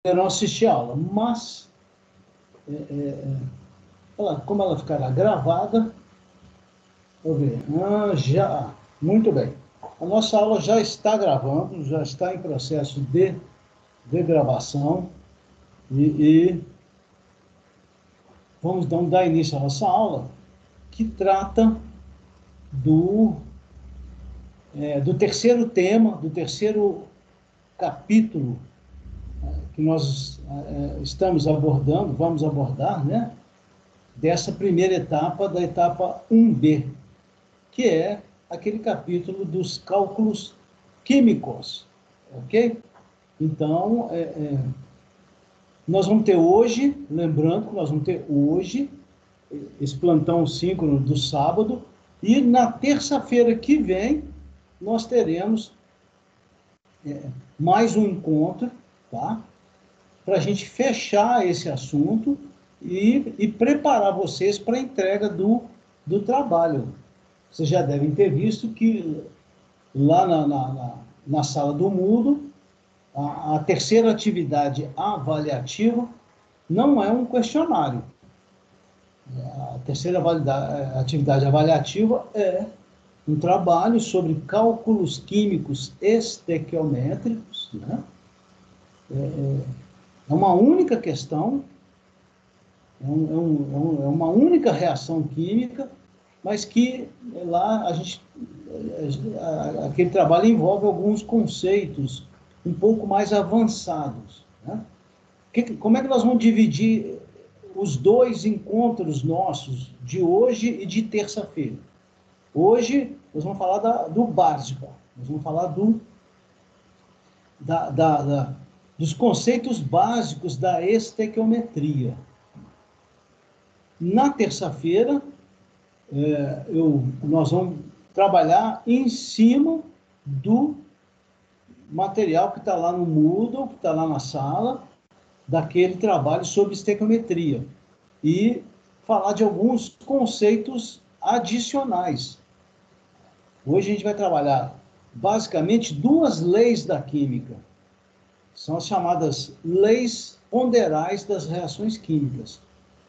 poderão assistir a aula, mas, como ela ficará gravada, vou ver, já, muito bem. A nossa aula já está gravando, já está em processo de gravação, e vamos então dar início à nossa aula, que trata do terceiro tema, do terceiro capítulo que nós estamos abordando, vamos abordar, né? Dessa primeira etapa, da etapa 1B, que é aquele capítulo dos cálculos químicos, ok? Então, nós vamos ter hoje, lembrando que nós vamos ter hoje esse plantão síncrono do sábado, e na terça-feira que vem nós teremos mais um encontro, tá? Para a gente fechar esse assunto e preparar vocês para a entrega do trabalho. Vocês já devem ter visto que lá na sala do Moodle, a terceira atividade avaliativa não é um questionário. A terceira atividade avaliativa é um trabalho sobre cálculos químicos estequiométricos, né? É uma única questão, é uma única reação química, mas que lá aquele trabalho envolve alguns conceitos um pouco mais avançados, né? Como é que nós vamos dividir os dois encontros nossos de hoje e de terça-feira? Hoje nós vamos falar do básico, nós vamos falar dos conceitos básicos da estequiometria. Na terça-feira, nós vamos trabalhar em cima do material que está lá no Moodle, que está lá na sala, daquele trabalho sobre estequiometria, e falar de alguns conceitos adicionais. Hoje a gente vai trabalhar basicamente duas leis da química. São as chamadas leis ponderais das reações químicas.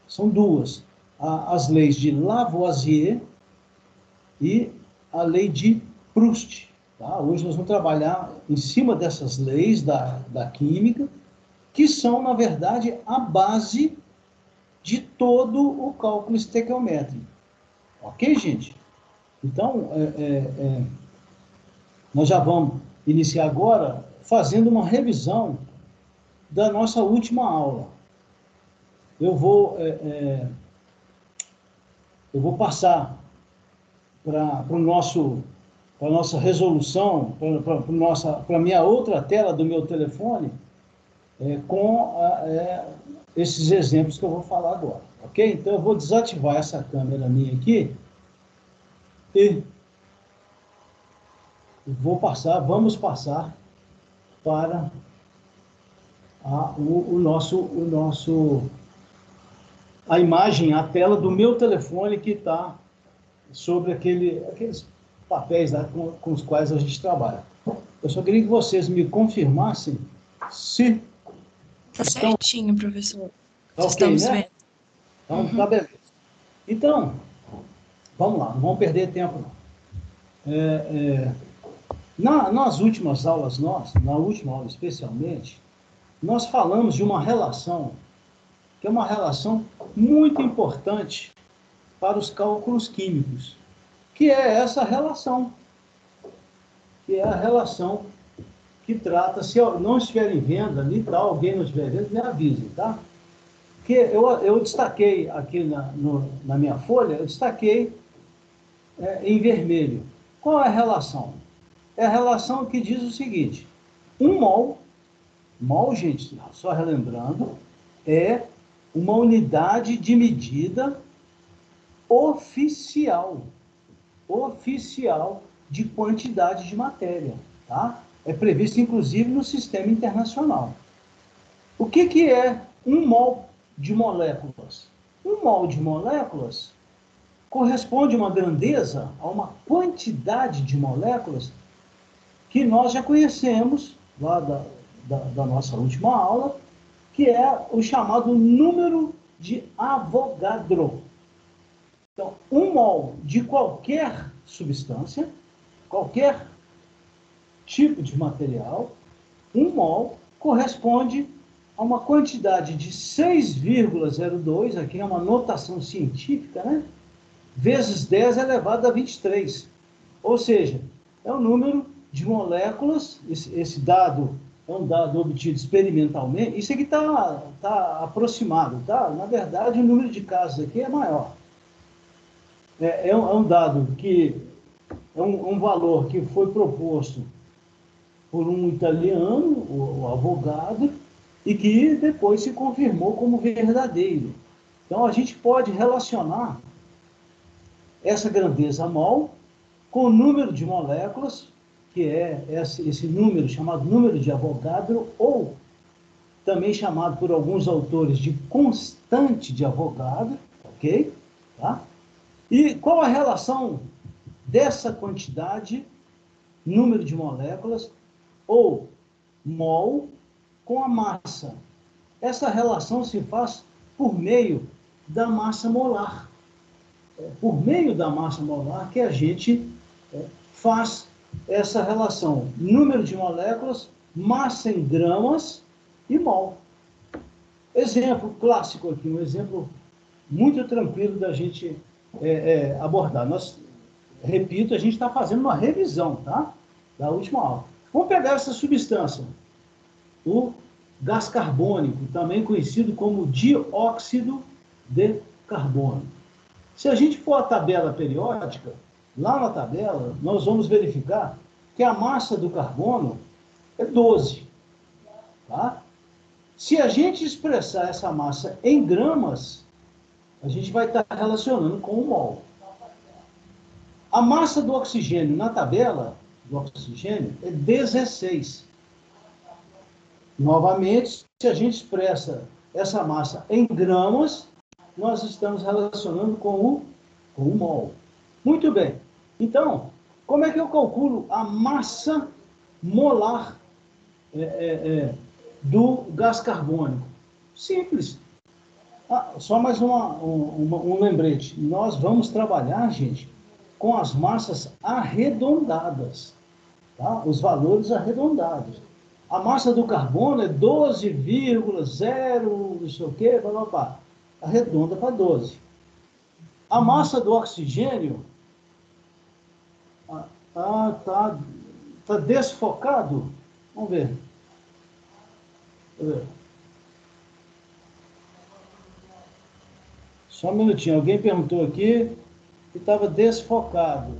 São duas. As leis de Lavoisier e a lei de Proust. Tá? Hoje nós vamos trabalhar em cima dessas leis da química, que são, na verdade, a base de todo o cálculo estequiométrico. Ok, gente? Então, nós já vamos iniciar agora fazendo uma revisão da nossa última aula. Eu vou passar para a nossa resolução, para a minha outra tela do meu telefone, com esses exemplos que eu vou falar agora, ok? Então, eu vou desativar essa câmera minha aqui e vamos passar para a imagem, a tela do meu telefone, que está sobre aqueles papéis lá com os quais a gente trabalha. Eu só queria que vocês me confirmassem se... Tá certinho, professor. Tá ok, né? Então, tá beleza. Então, vamos lá, não vamos perder tempo, não. Nas últimas aulas na última aula especialmente, nós falamos de uma relação, que é uma relação muito importante para os cálculos químicos, que é essa relação, que é a relação que trata, se eu não estiver em venda ali, tá, alguém não estiver vendo, me avise, tá? Que eu destaquei aqui na minha folha, eu destaquei em vermelho. Qual é a relação? É a relação que diz o seguinte: um mol, gente, só relembrando, é uma unidade de medida oficial de quantidade de matéria, tá? É previsto, inclusive, no sistema internacional. O que é um mol de moléculas? Um mol de moléculas corresponde a uma grandeza, a uma quantidade de moléculas que nós já conhecemos lá da nossa última aula, que é o chamado número de Avogadro. Então, 1 mol de qualquer substância, qualquer tipo de material, 1 mol corresponde a uma quantidade de 6,02, aqui é uma notação científica, né? Vezes 10 elevado a 23. Ou seja, é o número de moléculas, esse dado é um dado obtido experimentalmente, isso aqui está aproximado, tá? Na verdade, o número de casos aqui é maior. É um dado que, é um valor que foi proposto por um italiano, o Avogadro, e que depois se confirmou como verdadeiro. Então, a gente pode relacionar essa grandeza mol com o número de moléculas, que é esse número chamado número de Avogadro, ou também chamado por alguns autores de constante de Avogadro, ok? Tá? E qual a relação dessa quantidade, número de moléculas, ou mol, com a massa? Essa relação se faz por meio da massa molar. Por meio da massa molar que a gente faz essa relação. Número de moléculas, massa em gramas e mol. Exemplo clássico aqui, um exemplo muito tranquilo da gente abordar. Repito, a gente está fazendo uma revisão, tá? Da última aula. Vamos pegar essa substância, o gás carbônico, também conhecido como dióxido de carbono. Se a gente for à tabela periódica, lá na tabela, nós vamos verificar que a massa do carbono é 12. Tá? Se a gente expressar essa massa em gramas, a gente vai estar relacionando com o mol. A massa do oxigênio na tabela do oxigênio é 16. Novamente, se a gente expressa essa massa em gramas, nós estamos relacionando com o mol. Muito bem. Então, como é que eu calculo a massa molar do gás carbônico? Simples. Só mais um lembrete. Nós vamos trabalhar, gente, com as massas arredondadas. Tá? Os valores arredondados. A massa do carbono é 12,0, não sei o quê, blá, blá, blá. Arredonda para 12. A massa do oxigênio tá desfocado. Vamos ver. Só um minutinho. Alguém perguntou aqui que estava desfocado.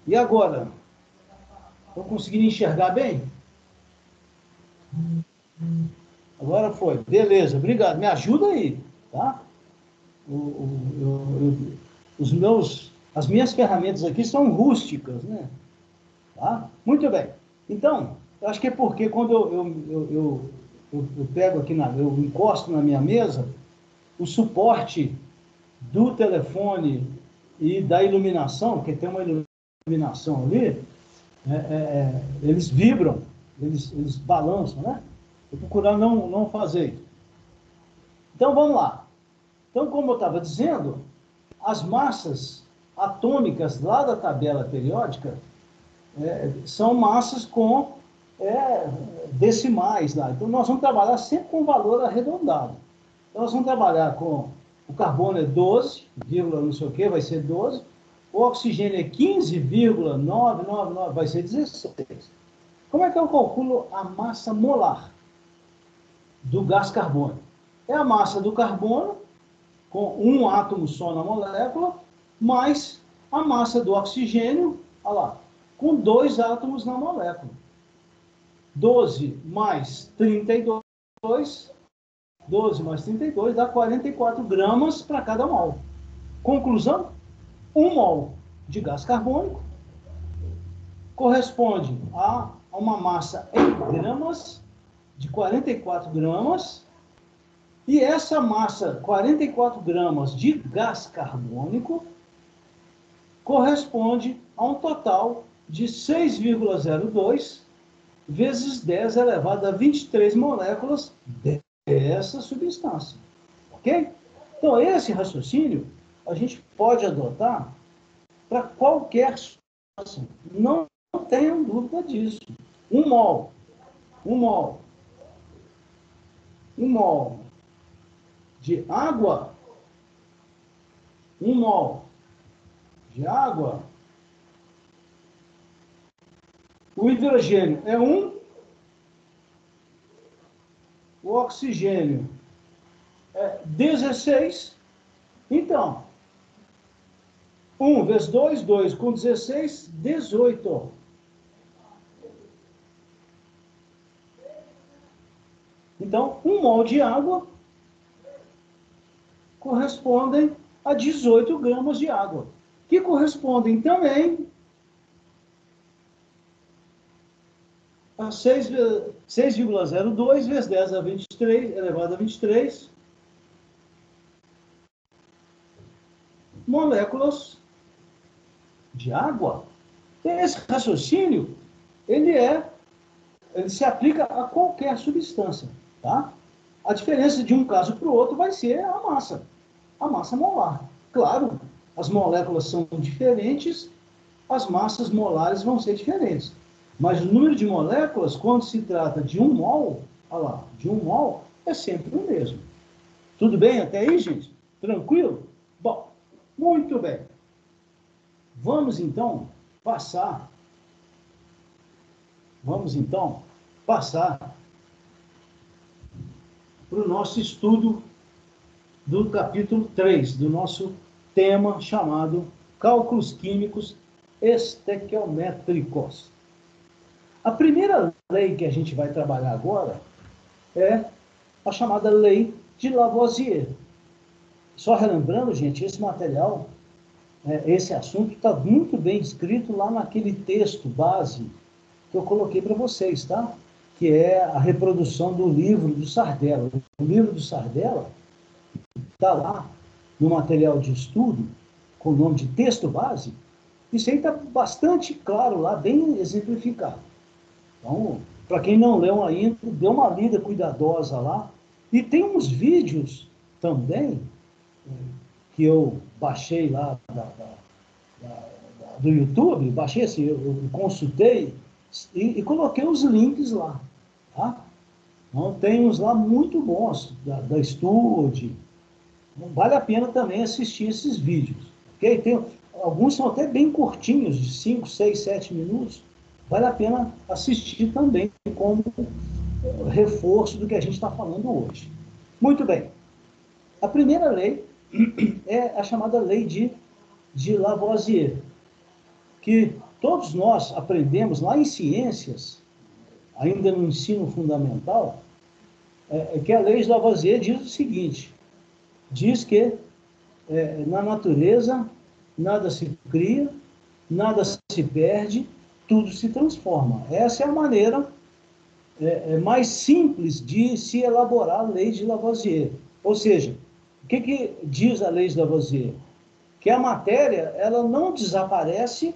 E agora? Estou conseguindo enxergar bem? Agora foi. Beleza, obrigado. Me ajuda aí, tá? As minhas ferramentas aqui são rústicas, né? Tá? Muito bem. Então, eu acho que é porque quando eu pego aqui, eu encosto na minha mesa, o suporte do telefone e da iluminação, porque tem uma iluminação ali, eles vibram, eles balançam, né? Eu procurar não fazer. Então, vamos lá. Então, como eu estava dizendo, as massas atômicas lá da tabela periódica são massas com decimais lá. Então, nós vamos trabalhar sempre com valor arredondado. Então, nós vamos trabalhar com o carbono é 12, não sei o que, vai ser 12. O oxigênio é 15,999, vai ser 16. Como é que eu calculo a massa molar do gás carbônico? É a massa do carbono, com um átomo só na molécula, mais a massa do oxigênio, olha lá, com 2 átomos na molécula. 12 mais 32, 12 mais 32 dá 44 gramas para cada mol. Conclusão? 1 mol de gás carbônico corresponde a uma massa em gramas de 44 gramas, e essa massa, 44 gramas de gás carbônico, corresponde a um total de 6,02 vezes 10 elevado a 23 moléculas dessa substância. Ok? Então, esse raciocínio a gente pode adotar para qualquer situação. Não tenham dúvida disso. Um mol de água, um mol de água, o hidrogênio é 1, o oxigênio é 16. Então, 1 vezes 2, 2 com 16, 18. Então, um mol de água correspondem a 18 gramas de água, que correspondem também a 6,02 vezes 10 a 23, elevado a 23 moléculas de água. Esse raciocínio, ele se aplica a qualquer substância, tá? A diferença de um caso para o outro vai ser a massa molar. Claro, as moléculas são diferentes, as massas molares vão ser diferentes. Mas o número de moléculas, quando se trata de um mol, olha lá, de um mol, é sempre o mesmo. Tudo bem até aí, gente? Tranquilo? Bom, muito bem. Vamos então passar para o nosso estudo do capítulo 3, do nosso tema chamado Cálculos Químicos Estequiométricos. A primeira lei que a gente vai trabalhar agora é a chamada lei de Lavoisier. Só relembrando, gente, esse material, esse assunto está muito bem descrito lá naquele texto base que eu coloquei para vocês, tá? Que é a reprodução do livro do Sardella. O livro do Sardella está lá no material de estudo, com o nome de texto base. Isso aí está bastante claro lá, bem exemplificado. Então, para quem não leu ainda, dê uma lida cuidadosa lá. E tem uns vídeos também que eu baixei lá do YouTube, baixei assim, eu consultei e coloquei os links lá, tá? Então, tem uns lá muito bons, da Estude. Vale a pena também assistir esses vídeos, ok? Alguns são até bem curtinhos, de 5, 6, 7 minutos. Vale a pena assistir também como reforço do que a gente está falando hoje. Muito bem. A primeira lei é a chamada lei de Lavoisier, que todos nós aprendemos lá em ciências, ainda no ensino fundamental, que a lei de Lavoisier diz o seguinte, diz que na natureza nada se cria, nada se perde, tudo se transforma. Essa é a maneira mais simples de se elaborar a lei de Lavoisier. Ou seja, o que diz a lei de Lavoisier? Que a matéria ela não desaparece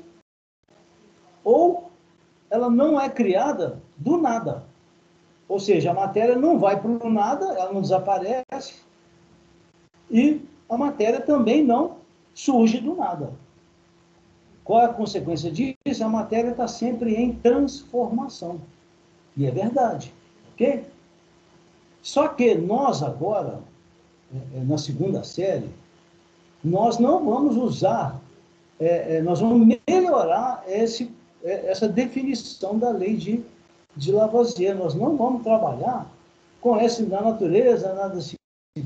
ou ela não é criada do nada. Ou seja, a matéria não vai para o nada, ela não desaparece, e a matéria também não surge do nada. Qual é a consequência disso? A matéria está sempre em transformação. E é verdade, ok? Só que nós agora, na segunda série, nós não vamos usar, nós vamos melhorar essa definição da lei de Lavoisier. Nós não vamos trabalhar com essa da natureza, nada se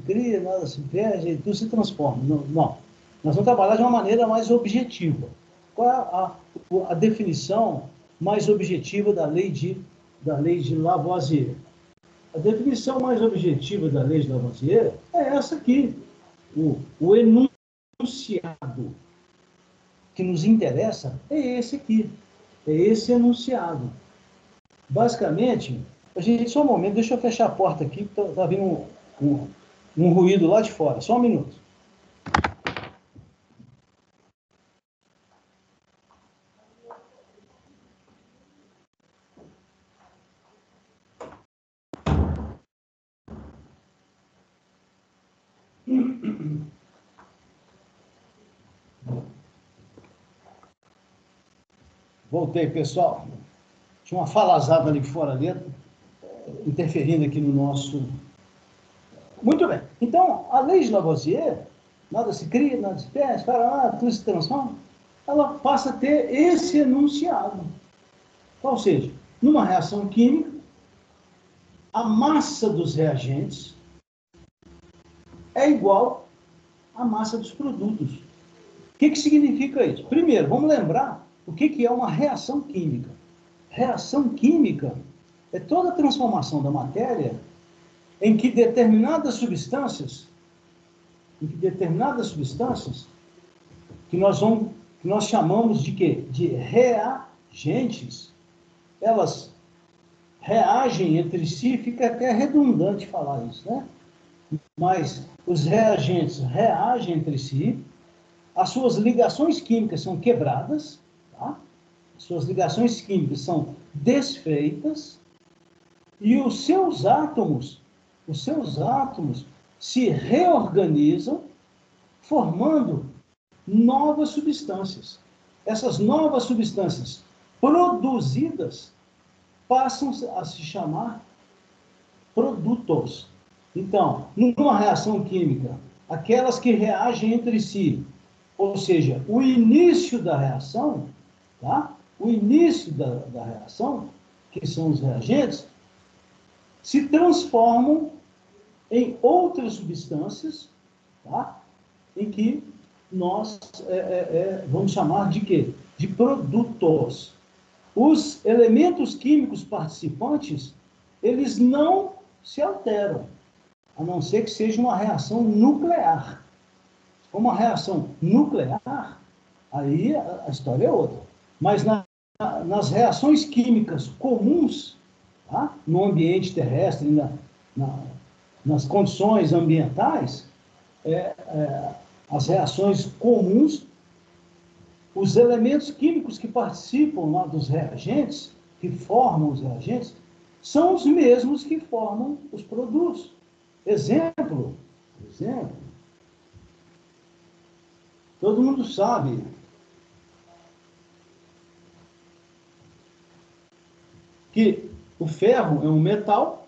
cria, nada se perde, tudo se transforma. Não, não. Nós vamos trabalhar de uma maneira mais objetiva. Qual é a definição mais objetiva da lei de Lavoisier? A definição mais objetiva da lei de Lavoisier é essa aqui. O enunciado que nos interessa é esse aqui. É esse enunciado. Basicamente, só um momento, deixa eu fechar a porta aqui, que está vindo um ruído lá de fora. Só um minuto. Voltei, pessoal. Tinha uma falazada ali fora dentro, interferindo aqui no nosso... Muito bem. Então, a lei de Lavoisier, nada se cria, nada se perde, tudo se transforma, ela passa a ter esse enunciado. Ou seja, numa reação química, a massa dos reagentes é igual à massa dos produtos. O que significa isso? Primeiro, vamos lembrar o que é uma reação química. Reação química é toda a transformação da matéria em que determinadas substâncias, que nós chamamos de quê? De reagentes, elas reagem entre si, fica até redundante falar isso, né? Mas os reagentes reagem entre si, as suas ligações químicas são quebradas, tá? As suas ligações químicas são desfeitas, e os seus átomos se reorganizam, formando novas substâncias. Essas novas substâncias produzidas passam a se chamar produtos. Então, numa reação química, aquelas que reagem entre si, ou seja, o início da reação, tá? O início da reação, que são os reagentes, se transformam em outras substâncias, tá? Em que nós vamos chamar de quê? De produtos. Os elementos químicos participantes, eles não se alteram, a não ser que seja uma reação nuclear. Se for uma reação nuclear, aí a história é outra. Mas nas reações químicas comuns, tá? No ambiente terrestre, nas condições ambientais, as reações comuns, os elementos químicos que participam lá dos reagentes, que formam os reagentes, são os mesmos que formam os produtos. Exemplo, todo mundo sabe que o ferro é um metal,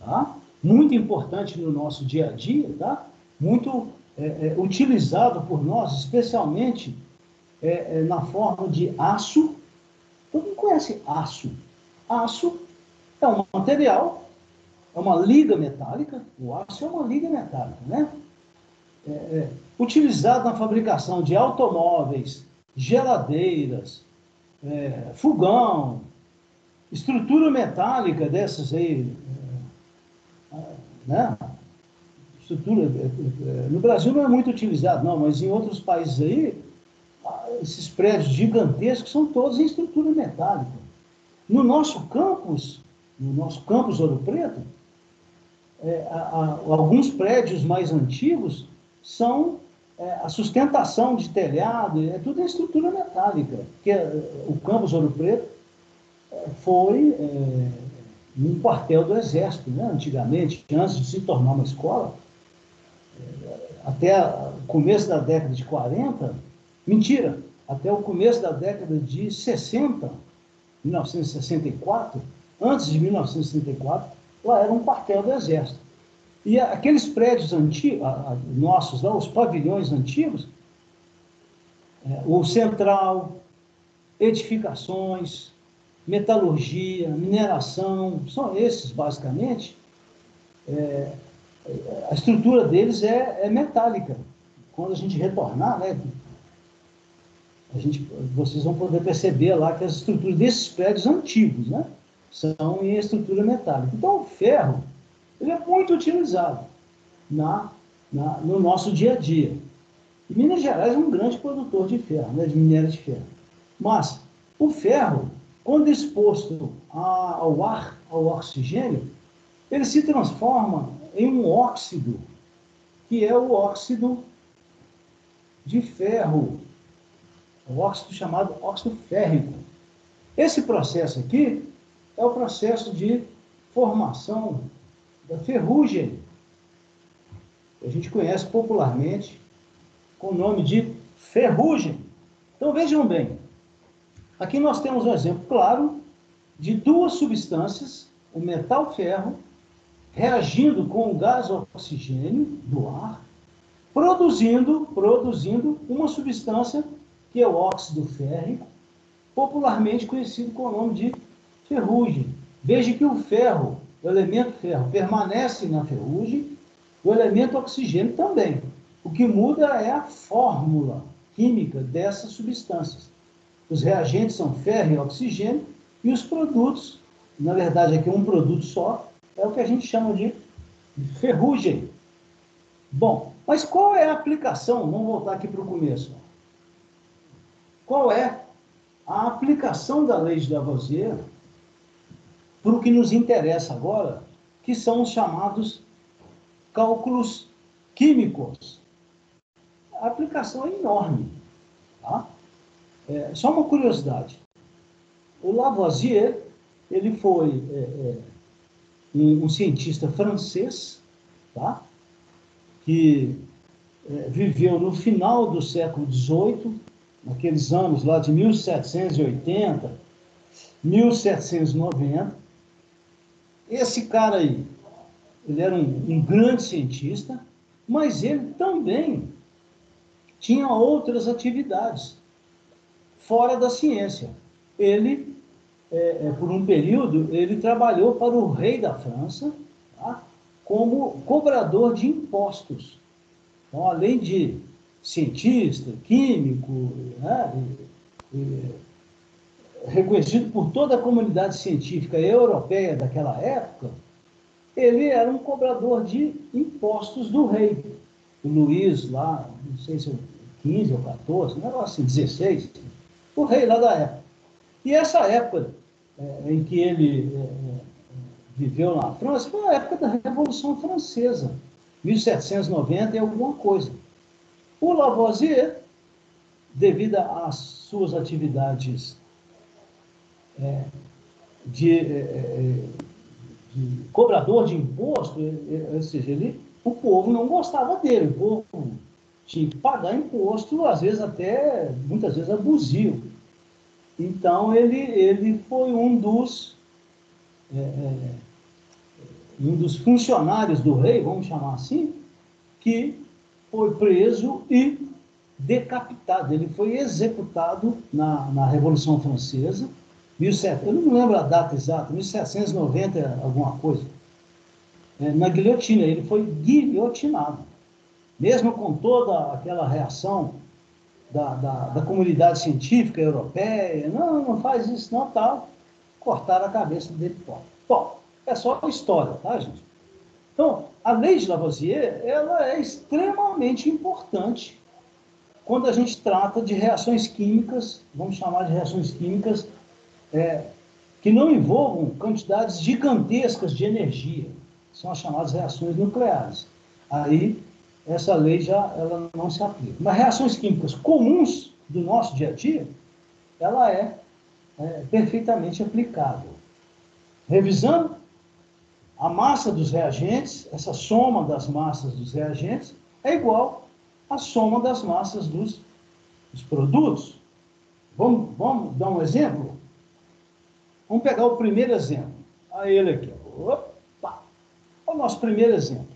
tá? Muito importante no nosso dia a dia, tá? Muito utilizado por nós, especialmente na forma de aço. Todo mundo conhece aço. Aço é um material, é uma liga metálica. O aço é uma liga metálica, né? Utilizado na fabricação de automóveis, geladeiras, fogão, estrutura metálica dessas aí, né? Estrutura, no Brasil não é muito utilizado, não, mas em outros países aí, esses prédios gigantescos são todos em estrutura metálica. No nosso campus Ouro Preto, alguns prédios mais antigos são a sustentação de telhado, tudo em estrutura metálica, porque o campus Ouro Preto foi um quartel do Exército, né? Antigamente, antes de se tornar uma escola, até o começo da década de 40, mentira, até o começo da década de 60, 1964, antes de 1964, lá era um quartel do Exército. E aqueles prédios antigos, nossos, lá, os pavilhões antigos, o central, edificações, metalurgia, mineração, são esses, basicamente. A estrutura deles é metálica. Quando a gente retornar, né, vocês vão poder perceber lá que as estruturas desses prédios antigos, né, são em estrutura metálica. Então, o ferro, ele é muito utilizado no nosso dia a dia. E Minas Gerais é um grande produtor de ferro, né, de minério de ferro. Mas o ferro, quando exposto ao ar, ao oxigênio, ele se transforma em um óxido, que é o óxido de ferro, o óxido chamado óxido férrico. Esse processo aqui é o processo de formação da ferrugem. a gente conhece popularmente com o nome de ferrugem. Então, vejam bem, aqui nós temos um exemplo claro de duas substâncias, o metal ferro, reagindo com o gás oxigênio do ar, produzindo uma substância que é o óxido férrico, popularmente conhecido com o nome de ferrugem. Veja que o ferro, o elemento ferro, permanece na ferrugem, o elemento oxigênio também. O que muda é a fórmula química dessas substâncias. Os reagentes são ferro e oxigênio, e os produtos, na verdade aqui um produto só, é o que a gente chama de ferrugem. Bom, mas qual é a aplicação? Vamos voltar aqui para o começo. Qual é a aplicação da lei de Lavoisier para o que nos interessa agora, que são os chamados cálculos químicos? A aplicação é enorme. Tá? Só uma curiosidade. O Lavoisier, ele foi um cientista francês, tá? Que viveu no final do século XVIII, naqueles anos lá de 1780, 1790. Esse cara aí, ele era um grande cientista, mas ele também tinha outras atividades fora da ciência. Ele, por um período, ele trabalhou para o rei da França, tá? Como cobrador de impostos. Então, além de cientista, químico, né, reconhecido por toda a comunidade científica europeia daquela época, ele era um cobrador de impostos do rei. O Luís, lá, não sei se é 15 ou 14, não era assim, 16, o rei lá da época. E essa época em que ele viveu na França foi a época da Revolução Francesa, 1790 e alguma coisa. O Lavoisier, devido às suas atividades de cobrador de imposto, ou seja, o povo não gostava dele, o povo tinha que pagar imposto, às vezes até, muitas vezes, abusivo. Então, ele foi um dos funcionários do rei, vamos chamar assim, que foi preso e decapitado. Ele foi executado na Revolução Francesa, eu não lembro a data exata, 1790 alguma coisa, na guilhotina. Ele foi guilhotinado. Mesmo com toda aquela reação da comunidade científica europeia, não faz isso não, tal, cortaram a cabeça dele fora. Bom, é só a história, tá, gente? Então, a lei de Lavoisier, ela é extremamente importante quando a gente trata de reações químicas, vamos chamar de reações químicas, que não envolvam quantidades gigantescas de energia. São as chamadas reações nucleares. Aí, essa lei ela não se aplica. Mas reações químicas comuns do nosso dia a dia, ela é perfeitamente aplicável. Revisando, a massa dos reagentes, essa soma das massas dos reagentes, é igual à soma das massas dos produtos. Vamos dar um exemplo? Vamos pegar o primeiro exemplo. Aí ele aqui. Opa! O nosso primeiro exemplo.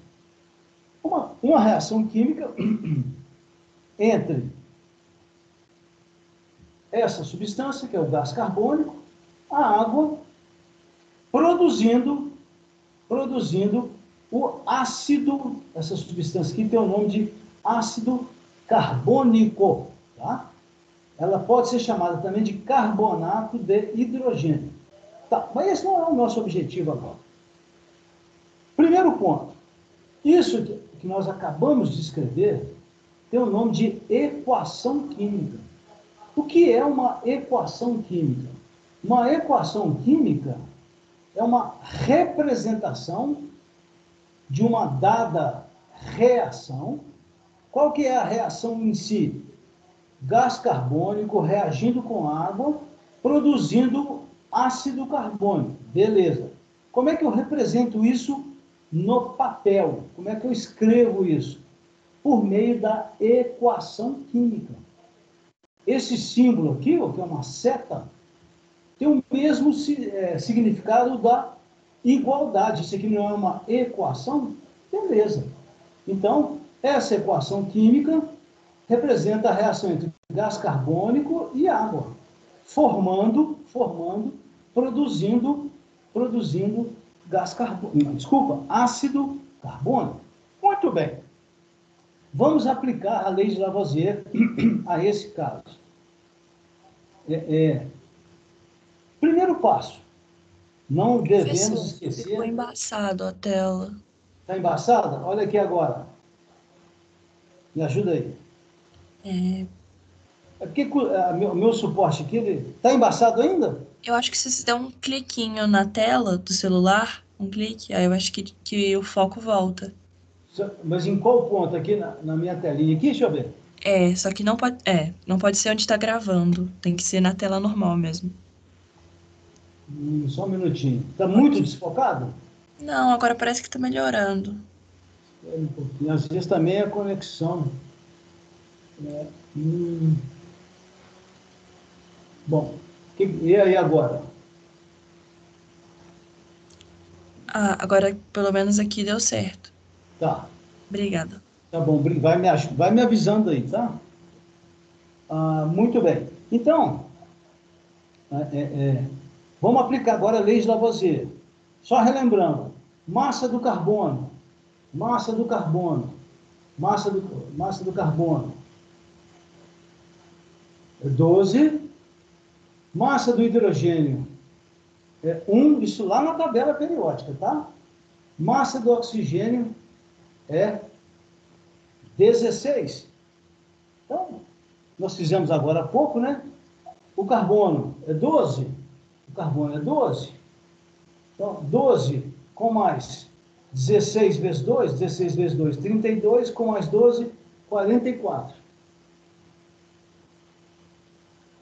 Uma reação química entre essa substância, que é o gás carbônico, a água, produzindo o ácido, essa substância aqui tem o nome de ácido carbônico, tá? Ela pode ser chamada também de carbonato de hidrogênio. Tá, mas esse não é o nosso objetivo agora. Primeiro ponto. Isso que nós acabamos de escrever tem o nome de equação química. O que é uma equação química? Uma equação química é uma representação de uma dada reação. Qual que é a reação em si? Gás carbônico reagindo com água, produzindo ácido carbônico. Beleza. Como é que eu represento isso no papel. Como é que eu escrevo isso? Por meio da equação química. Esse símbolo aqui, ó, que é uma seta, tem o mesmo significado da igualdade. Isso aqui não é uma equação? Beleza. Então, essa equação química representa a reação entre gás carbônico e água, produzindo gás carbônico, desculpa, ácido carbônico. Muito bem. Vamos aplicar a lei de Lavoisier a esse caso. Primeiro passo, não devemos Professor, esquecer... ficou embaçado a tela. Está embaçada? Olha aqui agora. Me ajuda aí. É porque o meu suporte aqui está embaçado ainda? Eu acho que se você der um cliquinho na tela do celular, um clique, aí eu acho que o foco volta. Mas em qual ponto? Aqui na minha telinha? Aqui, deixa eu ver. Só que não pode ser onde está gravando. Tem que ser na tela normal mesmo. Só um minutinho. Está muito desfocado? Não, agora parece que está melhorando. Um pouquinho. Às vezes também é a conexão. Bom, e aí agora? Agora pelo menos aqui deu certo. Tá. Obrigada. Tá bom, vai me avisando aí, tá? Muito bem. Então, vamos aplicar agora a lei de Lavoisier. Só relembrando, massa do carbono, massa do carbono, massa do carbono é 12, massa do hidrogênio é 1, isso lá na tabela periódica, tá? Massa do oxigênio é 16. Então, nós fizemos agora há pouco, né? O carbono é 12. O carbono é 12. Então, 12 com mais 16 vezes 2, 16 vezes 2, 32, com mais 12, 44.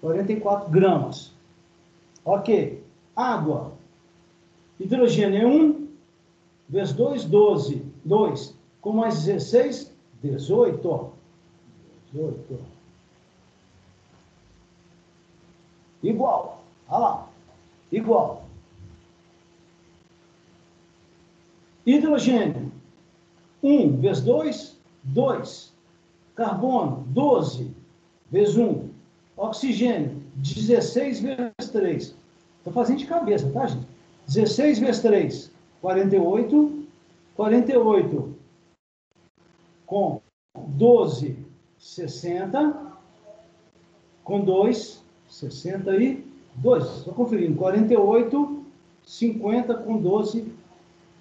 44 gramas. Ok. Água. Hidrogênio é 1, vezes 2, 12. 2, com mais 16, 18. 18. Igual. Olha lá. Igual. Hidrogênio. 1 vezes 2, 2. Carbono, 12 vezes 1. Oxigênio, 16 vezes 3. Estou fazendo de cabeça, tá, gente? 16 vezes 3, 48. 48 com 12, 60. Com 2, 62. Estou conferindo. 48, 50 com 12,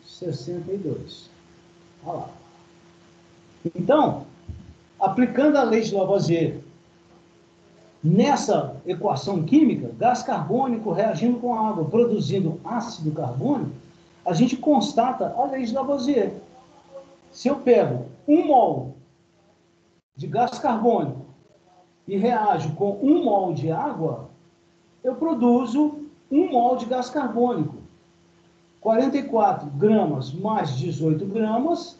62. Olha lá. Então, aplicando a lei de Lavoisier nessa equação química, gás carbônico reagindo com água, produzindo ácido carbônico, a gente constata a lei de Lavoisier. Se eu pego 1 mol de gás carbônico e reajo com 1 mol de água, eu produzo 1 mol de gás carbônico. 44 gramas mais 18 gramas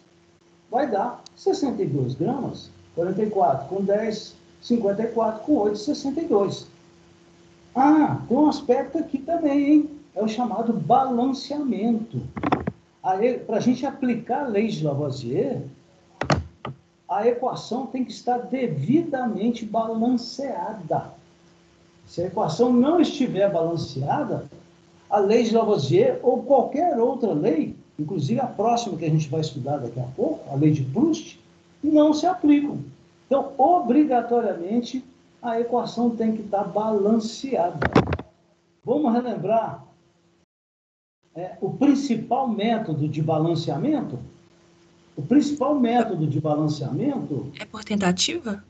vai dar 62 gramas. 44 com 10, 54 com 8, 62. Tem um aspecto aqui também, hein? É o chamado balanceamento. Para a gente aplicar a lei de Lavoisier, a equação tem que estar devidamente balanceada. Se a equação não estiver balanceada, a lei de Lavoisier ou qualquer outra lei, inclusive a próxima que a gente vai estudar daqui a pouco, a lei de Proust, não se aplicam. Então, obrigatoriamente, a equação tem que estar balanceada. Vamos relembrar o principal método de balanceamento? O principal método de balanceamento... É por tentativa?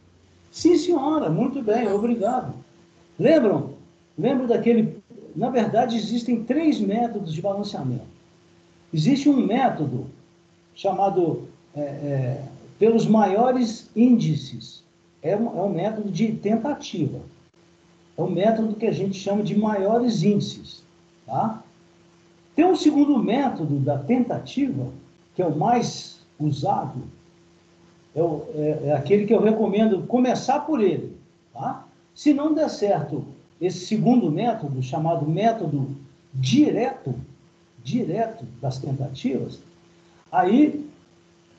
Sim, senhora, muito bem, obrigado. Lembram daquele... Na verdade, existem 3 métodos de balanceamento. Existe um método chamado pelos maiores índices. É um método de tentativa. É um método que a gente chama de maiores índices. Tá? Tem um segundo método da tentativa, que é o mais usado, é aquele que eu recomendo começar por ele, tá? Se não der certo esse segundo método, chamado método direto das tentativas, aí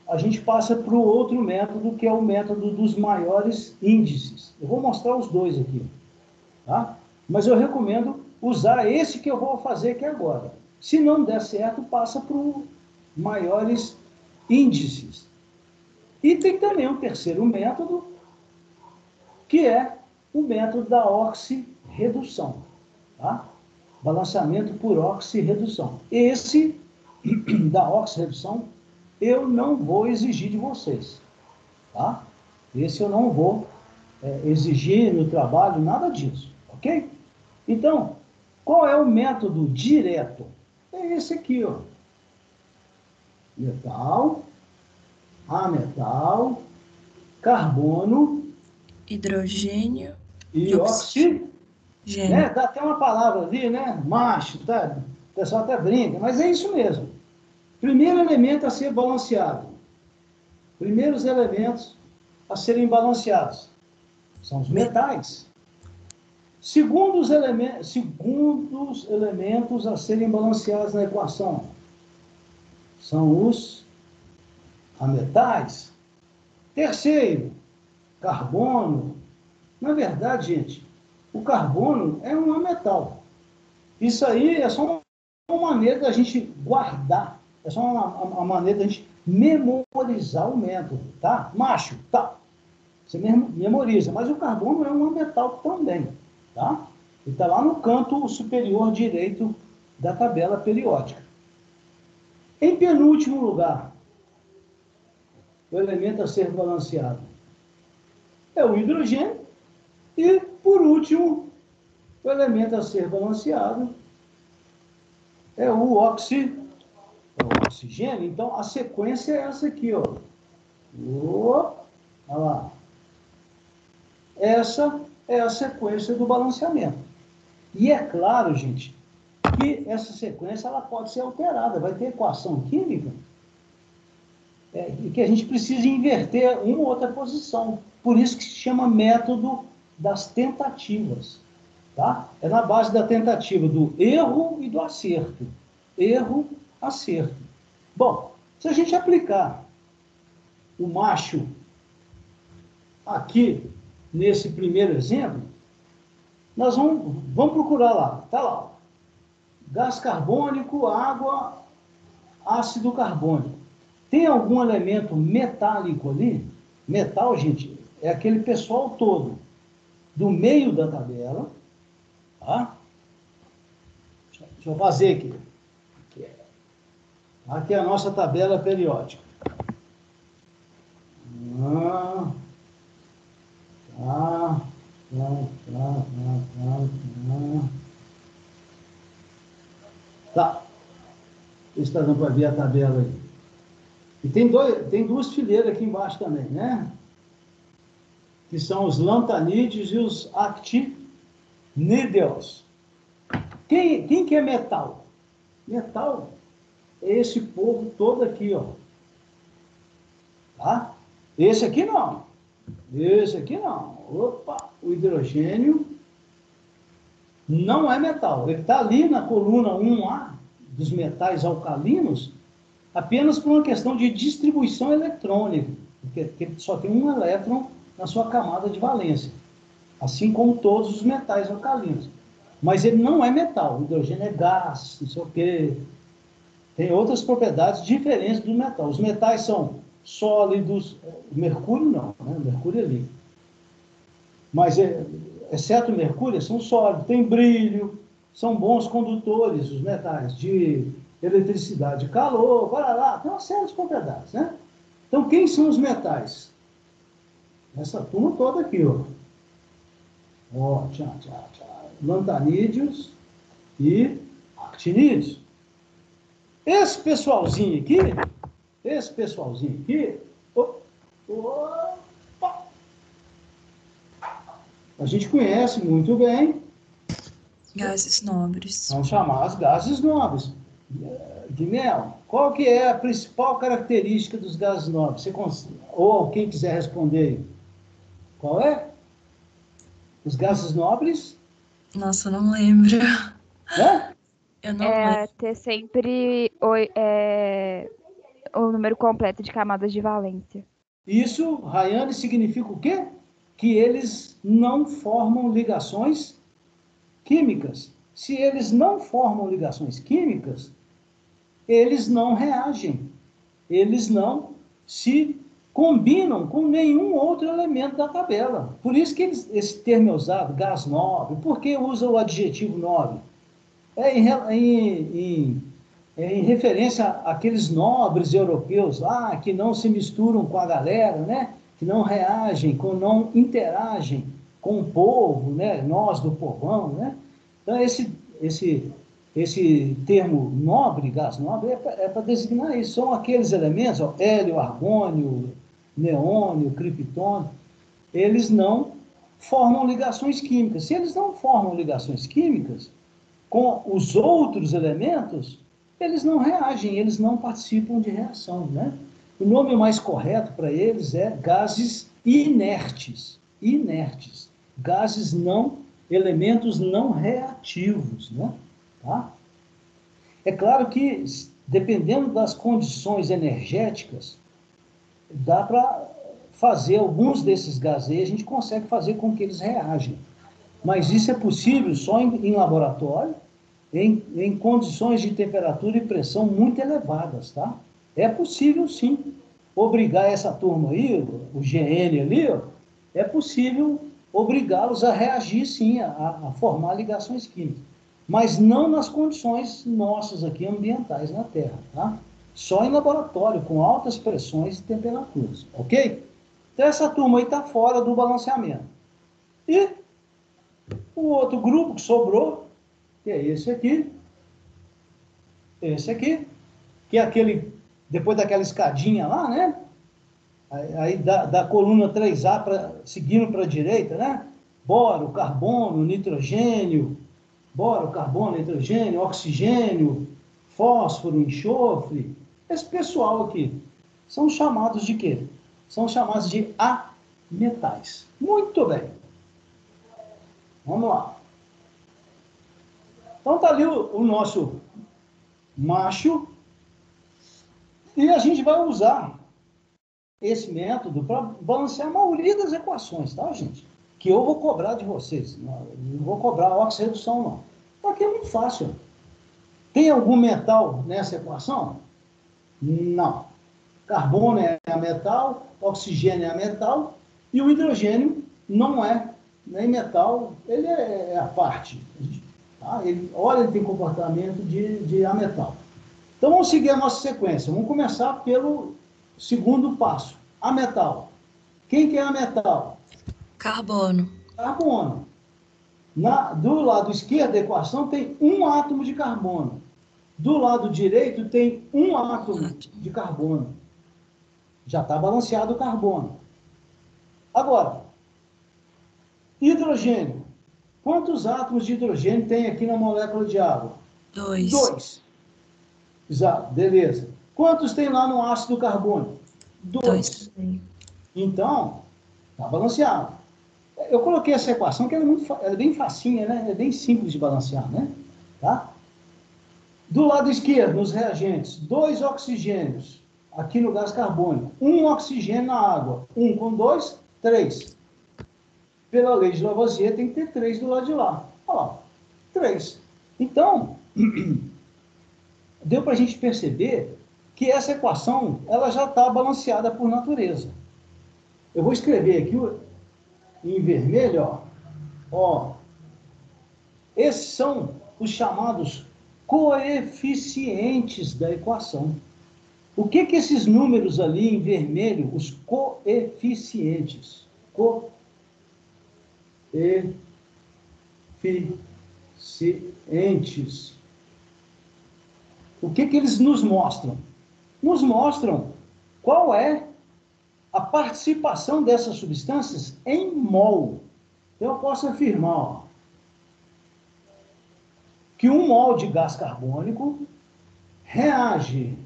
a gente passa para o outro método, que é o método dos maiores índices. Eu vou mostrar os dois aqui, tá? Mas eu recomendo usar esse que eu vou fazer aqui agora. Se não der certo, passa para os maiores índices. E tem também um terceiro método, que é o método da oxirredução, tá? Balanceamento por oxirredução. Esse da oxirredução eu não vou exigir de vocês, tá? Esse eu não vou exigir no trabalho, nada disso, ok? Então, qual é o método direto? É esse aqui, ó. Metal, ametal, carbono, Hidrogênio e e oxigênio. oxigênio. Né? Dá até uma palavra ali, né? Macho, tá? O pessoal até brinca, mas é isso mesmo. Primeiro elemento a ser balanceado. Primeiros elementos a serem balanceados são os metais. Segundos elementos a serem balanceados na equação são os ametais. Terceiro, carbono. Na verdade, gente, o carbono é um ametal. Isso aí é só uma maneira da gente guardar, é só uma maneira da gente memorizar o método, tá? Macho, tá. Você memoriza, mas o carbono é um metal também, tá? Ele está lá no canto superior direito da tabela periódica. Em penúltimo lugar, o elemento a ser balanceado é o hidrogênio. E, por último, o elemento a ser balanceado é o oxigênio. Então, a sequência é essa aqui, ó. Olha lá. Essa é a sequência do balanceamento. E é claro, gente, que essa sequência ela pode ser alterada. Vai ter equação química e que a gente precisa inverter uma ou outra posição. Por isso que se chama método das tentativas. Tá? É na base da tentativa do erro e do acerto. Erro, acerto. Bom, se a gente aplicar o macho aqui, nesse primeiro exemplo, nós vamos procurar lá. Está lá. Ó. Gás carbônico, água, ácido carbônico. Tem algum elemento metálico ali? Metal, gente, é aquele pessoal todo do meio da tabela. Tá? Deixa eu fazer aqui. Aqui é a nossa tabela periódica. Tá. Está dando para ver a tabela aí. E tem duas fileiras aqui embaixo também, né? Que são os lantanídeos e os actinídeos. Quem que é metal? Metal é esse povo todo aqui, ó. Tá? Esse aqui não. Esse aqui não. Opa, o hidrogênio não é metal. Ele está ali na coluna 1A dos metais alcalinos apenas por uma questão de distribuição eletrônica, porque só tem um elétron na sua camada de valência, assim como todos os metais alcalinos. Mas ele não é metal. O hidrogênio é gás, não sei o quê. Tem outras propriedades diferentes do metal. Os metais são sólidos, o mercúrio não, né? O mercúrio é líquido. Mas, exceto o mercúrio, são sólidos, tem brilho, são bons condutores, os metais, de eletricidade, calor, para lá, tem uma série de propriedades, né? Então, quem são os metais? Essa turma toda aqui, ó. Ó, lantanídeos e actinídeos. Esse pessoalzinho aqui, opa, a gente conhece muito bem. Gases nobres. São chamados gases nobres. Guimel, qual que é a principal característica dos gases nobres? Ou quem quiser responder, qual é? Os gases nobres? Nossa, eu não lembro. Hã? Eu não lembro. É ter sempre o número completo de camadas de valência. Isso, Rayane, significa o quê? Que eles não formam ligações químicas. Se eles não formam ligações químicas, eles não reagem. Eles não se combinam com nenhum outro elemento da tabela. Por isso que esse termo é usado, gás nobre. Por que usa o adjetivo nobre? É em referência àqueles nobres europeus lá que não se misturam com a galera, né? Que não reagem, não interagem com o povo, né? Nós do povão, né? Então, esse termo nobre, gás nobre, é para designar isso. São aqueles elementos, ó, hélio, argônio, neônio, criptônio, eles não formam ligações químicas. Se eles não formam ligações químicas com os outros elementos, eles não reagem, eles não participam de reação, né? O nome mais correto para eles é gases inertes. Inertes. Gases não, elementos não reativos, né? Tá? É claro que, dependendo das condições energéticas, dá para fazer alguns desses gases aí, a gente consegue fazer com que eles reagem. Mas isso é possível só em laboratório, em condições de temperatura e pressão muito elevadas, tá? É possível, sim, obrigar essa turma aí, o GN ali, ó, é possível obrigá-los a reagir, sim, a formar ligações químicas. Mas não nas condições nossas aqui, ambientais na Terra, tá? Só em laboratório, com altas pressões e temperaturas, ok? Então, essa turma aí está fora do balanceamento. E o outro grupo que sobrou, que é esse aqui, que é aquele, depois daquela escadinha lá, né? Aí da coluna 3A seguindo para a direita, né? Boro, carbono, nitrogênio, oxigênio, fósforo, enxofre. Esse pessoal aqui são chamados de quê? São chamados de ametais. Muito bem. Vamos lá. Então está ali o nosso macho, e a gente vai usar esse método para balancear a maioria das equações, tá, gente? Que eu vou cobrar de vocês. Não vou cobrar oxirredução, não. Porque é muito fácil. Tem algum metal nessa equação? Não. Carbono é a metal, oxigênio é a metal, e o hidrogênio não é nem metal, ele é a parte. Tá? Ele tem comportamento de ametal. Então, vamos seguir a nossa sequência. Vamos começar pelo segundo passo. Ametal. Quem que é ametal? Carbono. Carbono. Do lado esquerdo da equação tem um átomo de carbono. Do lado direito tem um átomo de carbono. Já está balanceado o carbono. Agora, hidrogênio. Quantos átomos de hidrogênio tem aqui na molécula de água? 2. 2. Exato, beleza. Quantos tem lá no ácido carbônico? 2. Então, está balanceado. Eu coloquei essa equação que ela é bem facinha, né? É bem simples de balancear, né? Tá? Do lado esquerdo, nos reagentes, 2 oxigênios aqui no gás carbônico, 1 oxigênio na água, 1 com 2, 3. Pela lei de Lavoisier tem que ter 3 do lado de lá. Olha lá, 3. Então, deu para a gente perceber que essa equação ela já está balanceada por natureza. Eu vou escrever aqui em vermelho, ó. Esses são os chamados coeficientes da equação. O que esses números ali em vermelho, os coeficientes? Coeficientes. O que eles nos mostram? Nos mostram qual é a participação dessas substâncias em mol. Eu posso afirmar que 1 mol de gás carbônico reage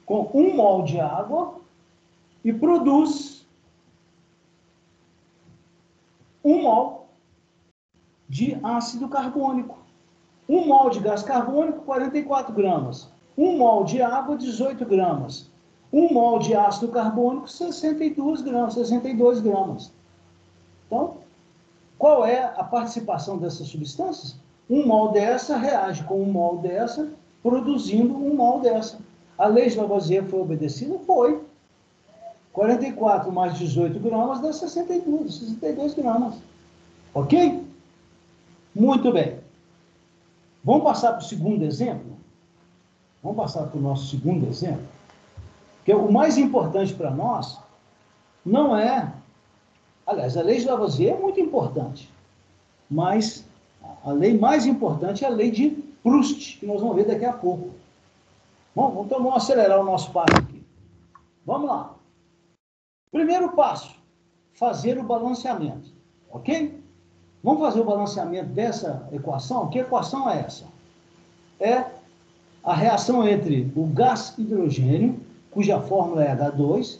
com 1 mol de água e produz 1 mol de ácido carbônico. 1 mol de gás carbônico, 44 gramas. 1 mol de água, 18 gramas. 1 mol de ácido carbônico, 62 gramas. Então, qual é a participação dessas substâncias? 1 mol dessa reage com 1 mol dessa, produzindo 1 mol dessa. A lei de Lavoisier foi obedecida? Foi. 44 mais 18 gramas dá 62 gramas. Ok? Muito bem. Vamos passar para o segundo exemplo? Vamos passar para o nosso segundo exemplo? Porque o mais importante para nós não é... Aliás, a lei de Lavoisier é muito importante, mas a lei mais importante é a lei de Proust, que nós vamos ver daqui a pouco. Bom, então vamos acelerar o nosso passo aqui. Vamos lá. Primeiro passo, fazer o balanceamento, ok? Vamos fazer o balanceamento dessa equação? Que equação é essa? É a reação entre o gás hidrogênio, cuja fórmula é H2,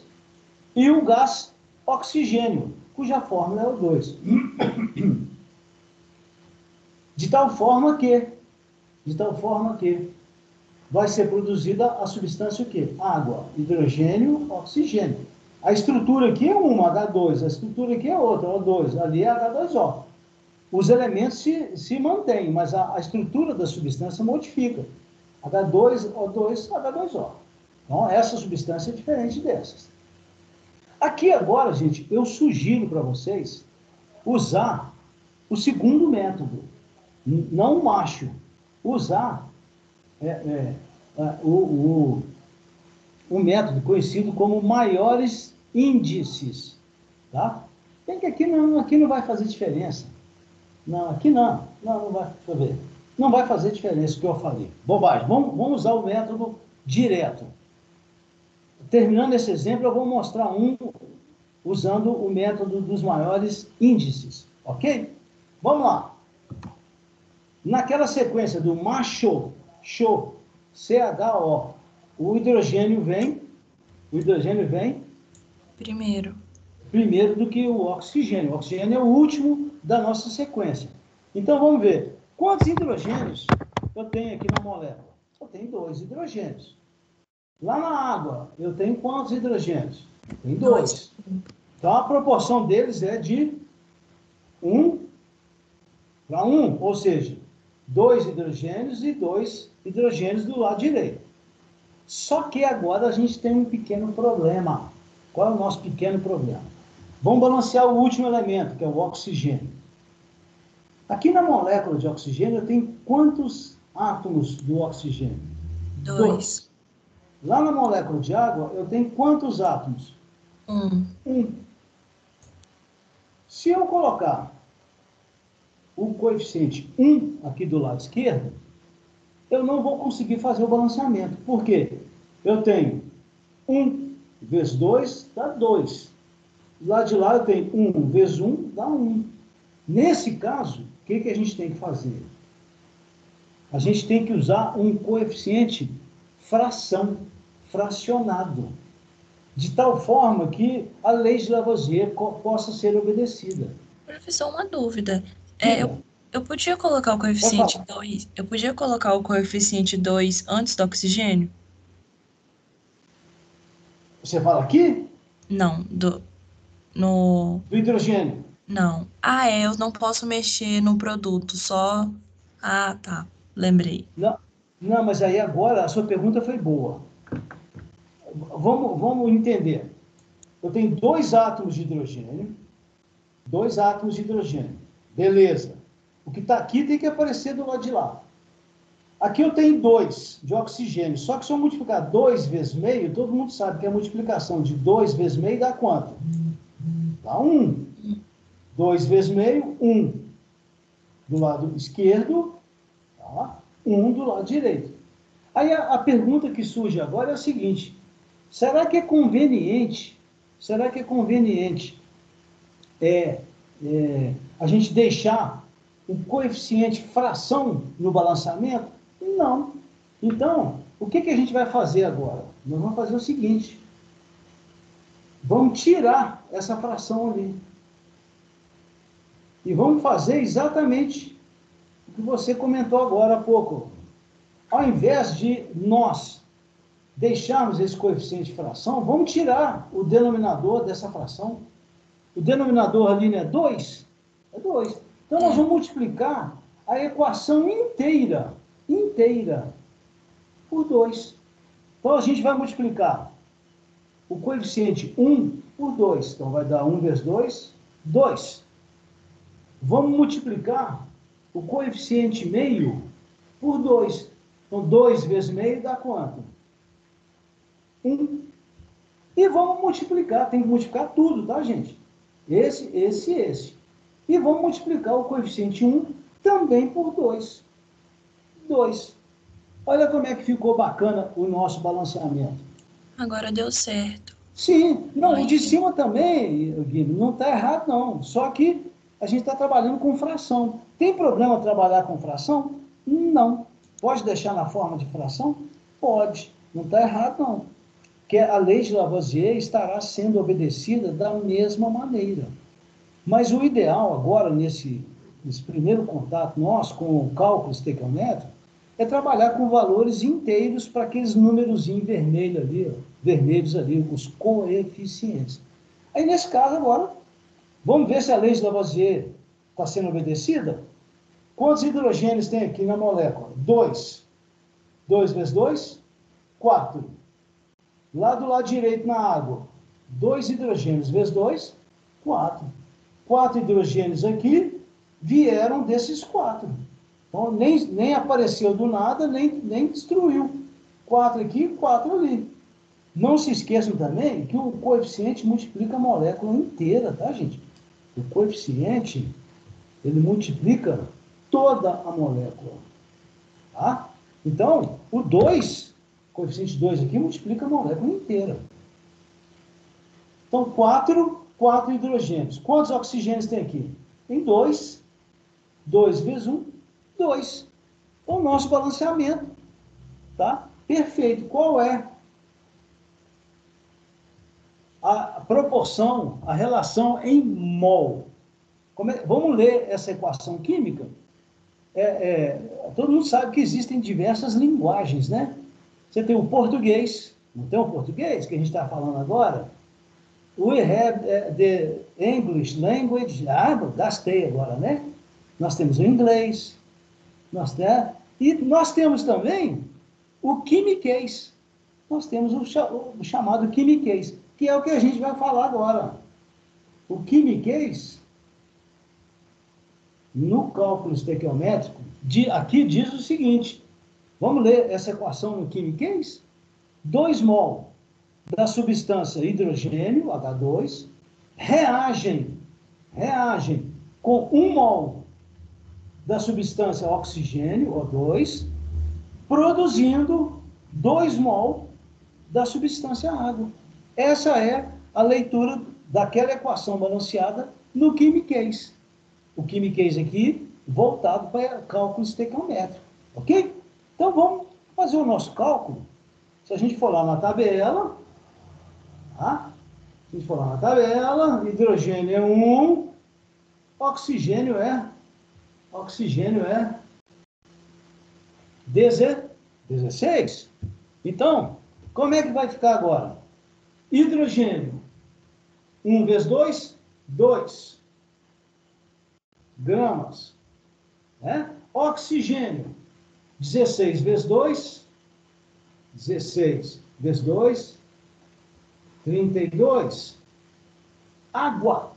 e o gás oxigênio, cuja fórmula é O2. De tal forma que vai ser produzida a substância o quê? Água, hidrogênio, oxigênio. A estrutura aqui é uma, H2, a estrutura aqui é outra, O2, ali é H2O. Os elementos se mantêm, mas a estrutura da substância modifica. H2, O2, H2O. Então, essa substância é diferente dessas. Aqui agora, gente, eu sugiro para vocês usar o segundo método, não o macho, usar o método conhecido como maiores índices, tá? Tem que aqui não vai fazer diferença. Não, aqui não vai, deixa eu ver. Não vai fazer diferença o que eu falei. Bobagem. Vamos usar o método direto. Terminando esse exemplo, eu vou mostrar usando o método dos maiores índices, ok? Vamos lá. Naquela sequência do macho, CHO, o hidrogênio vem primeiro do que o oxigênio. O oxigênio é o último da nossa sequência. Então, vamos ver. Quantos hidrogênios eu tenho aqui na molécula? Eu tenho 2 hidrogênios. Lá na água, eu tenho quantos hidrogênios? Tem 2. Então, a proporção deles é de 1 para 1, ou seja, 2 hidrogênios e 2 hidrogênios do lado direito. Só que agora a gente tem um pequeno problema. Qual é o nosso pequeno problema? Vamos balancear o último elemento, que é o oxigênio. Aqui na molécula de oxigênio, eu tenho quantos átomos do oxigênio? 2. Lá na molécula de água, eu tenho quantos átomos? 1. Se eu colocar o coeficiente 1 aqui do lado esquerdo, eu não vou conseguir fazer o balanceamento. Por quê? Eu tenho 1 vezes 2 dá 2. Lá de lá eu tenho 1 vezes 1 dá 1. Nesse caso, o que a gente tem que fazer? A gente tem que usar um coeficiente fracionado, de tal forma que a lei de Lavoisier possa ser obedecida. Professor, uma dúvida. Eu podia colocar o coeficiente 2? Eu podia colocar o coeficiente 2 antes do oxigênio? Você fala aqui? Não, Do hidrogênio. Não. Eu não posso mexer no produto, só... tá. Lembrei. Não, mas aí agora a sua pergunta foi boa. Vamos entender. Eu tenho 2 átomos de hidrogênio. 2 átomos de hidrogênio. Beleza. O que está aqui tem que aparecer do lado de lá. Aqui eu tenho 2 de oxigênio. Só que se eu multiplicar 2 vezes meio, todo mundo sabe que a multiplicação de 2 vezes meio dá quanto? Dá 1. 2 vezes meio, 1. Do lado esquerdo, tá? 1 do lado direito. Aí a pergunta que surge agora é a seguinte: será que é conveniente a gente deixar um coeficiente fração no balanceamento? Não. Então, o que a gente vai fazer agora? Nós vamos fazer o seguinte. Vamos tirar essa fração ali. E vamos fazer exatamente o que você comentou agora há pouco. Ao invés de nós deixarmos esse coeficiente de fração, vamos tirar o denominador dessa fração. O denominador ali é 2? É 2. Então, nós vamos multiplicar a equação inteira por 2. Então, a gente vai multiplicar o coeficiente 1 por 2. Então, vai dar 1 vezes 2, 2. Vamos multiplicar o coeficiente meio por 2. Então, 2 vezes meio dá quanto? 1. E vamos multiplicar. Tem que multiplicar tudo, tá, gente? Esse. E vamos multiplicar o coeficiente 1 também por 2. 2. Olha como é que ficou bacana o nosso balanceamento. Agora deu certo. Sim. Não, o de cima também, Guilherme, não está errado, não. Só que a gente está trabalhando com fração. Tem problema trabalhar com fração? Não. Pode deixar na forma de fração? Pode. Não está errado, não. Porque a lei de Lavoisier estará sendo obedecida da mesma maneira. Mas o ideal agora, nesse primeiro contato nosso com o cálculo estequiométrico, é trabalhar com valores inteiros para aqueles númerozinhos vermelhos ali, os coeficientes. Aí, nesse caso, agora, vamos ver se a lei de Lavoisier está sendo obedecida? Quantos hidrogênios tem aqui na molécula? 2. 2 vezes 2, 4. Lá do lado direito na água, 2 hidrogênios vezes 2, 4. 4 hidrogênios aqui vieram desses 4. Então, nem apareceu do nada, nem destruiu. 4 aqui, 4 ali. Não se esqueçam também que o coeficiente multiplica a molécula inteira, tá, gente? O coeficiente, ele multiplica toda a molécula. Tá? Então, o 2, coeficiente 2 aqui, multiplica a molécula inteira. Então, 4 hidrogênios. Quantos oxigênios tem aqui? Tem 2. 2 vezes 1, 2. Então, o nosso balanceamento, tá? Perfeito. Qual é a proporção, a relação em mol? Vamos ler essa equação química? Todo mundo sabe que existem diversas linguagens, né? Você tem o português, não tem o português que a gente está falando agora? We have the English language. Gastei agora, né? Nós temos o inglês, e nós temos também o quimiquês. Nós temos o chamado quimiquês, que é o que a gente vai falar agora. O quimiquês, no cálculo estequiométrico, aqui diz o seguinte, vamos ler essa equação no quimiquês? 2 mol da substância hidrogênio, H2, reagem com 1 mol da substância oxigênio, O2, produzindo 2 mol da substância água. Essa é a leitura daquela equação balanceada no quimiquês. O quimiquês aqui, voltado para cálculo estequiométrico. Ok? Então, vamos fazer o nosso cálculo. Se a gente for lá na tabela, tá? Se a gente for lá na tabela, hidrogênio é 1, oxigênio é 16. Então, como é que vai ficar agora? Hidrogênio, 1 vezes 2, 2 gramas. Né? Oxigênio, 16 vezes 2, 16 vezes 2, 32. Água,